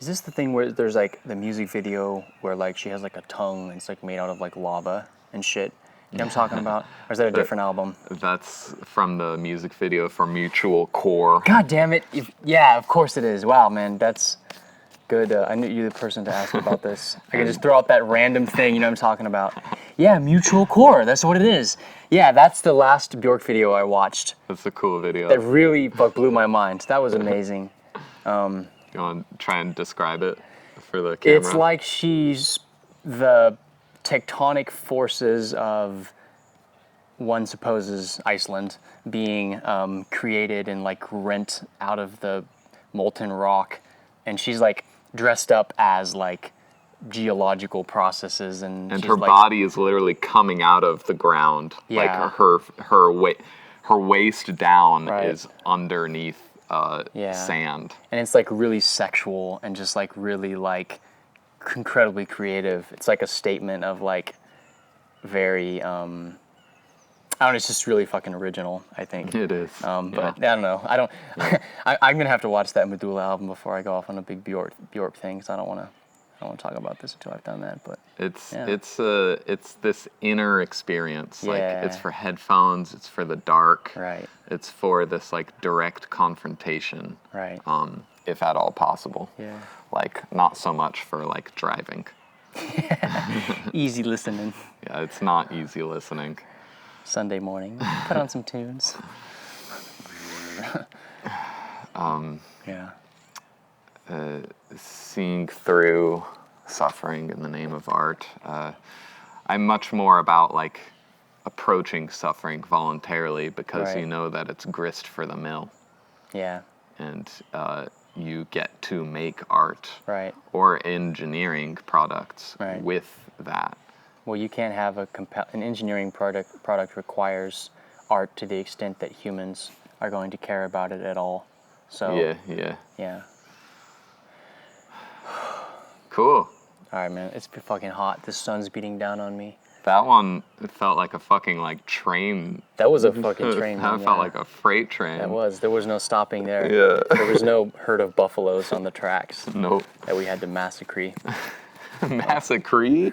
Is this the thing where there's like the music video where like she has like a tongue and it's like made out of like lava and shit? You know what I'm talking about? Or is that a different album? That's from the music video for Mutual Core. God damn it. Yeah, of course it is. Wow, man, that's good. I knew you were the person to ask about this. I can just throw out that random thing, you know what I'm talking about. Yeah, Mutual Core, that's what it is. Yeah, that's the last Björk video I watched. That's a cool video. That really blew my mind. That was amazing. You want to try and describe it for the camera? It's like she's the tectonic forces of, one supposes, Iceland being created and like rent out of the molten rock, and she's like dressed up as like geological processes, and her like, body is literally coming out of the ground. Yeah. Like her waist down Right. is underneath sand. and it's like really sexual and just like really like incredibly creative. It's like a statement of like very I don't know, it's just really fucking original, I think. It is. But I don't know. I'm gonna have to watch that Medúlla album before I go off on a big Björk thing, because I don't want to talk about this until I've done that. But it's this inner experience. Like Yeah. it's for headphones. It's for the dark. Right. It's for this like direct confrontation. Right. If at all possible. Yeah. Like not so much for like driving. Easy listening. Yeah, it's not easy listening. Sunday morning. Put on some tunes. Yeah. Seeing through suffering in the name of art. I'm much more about like approaching suffering voluntarily, because Right. you know that it's grist for the mill, Yeah. and you get to make art Right. or engineering products Right. with that. Well, you can't have an engineering product requires art to the extent that humans are going to care about it at all. So Yeah. yeah. Cool. All right, man. It's fucking hot. The sun's beating down on me. That one, it felt like a fucking like train. That was a fucking train. That man, felt yeah. like a freight train. That was. There was no stopping there. Yeah. There was no herd of buffaloes on the tracks Nope. that we had to massacre. Massacre?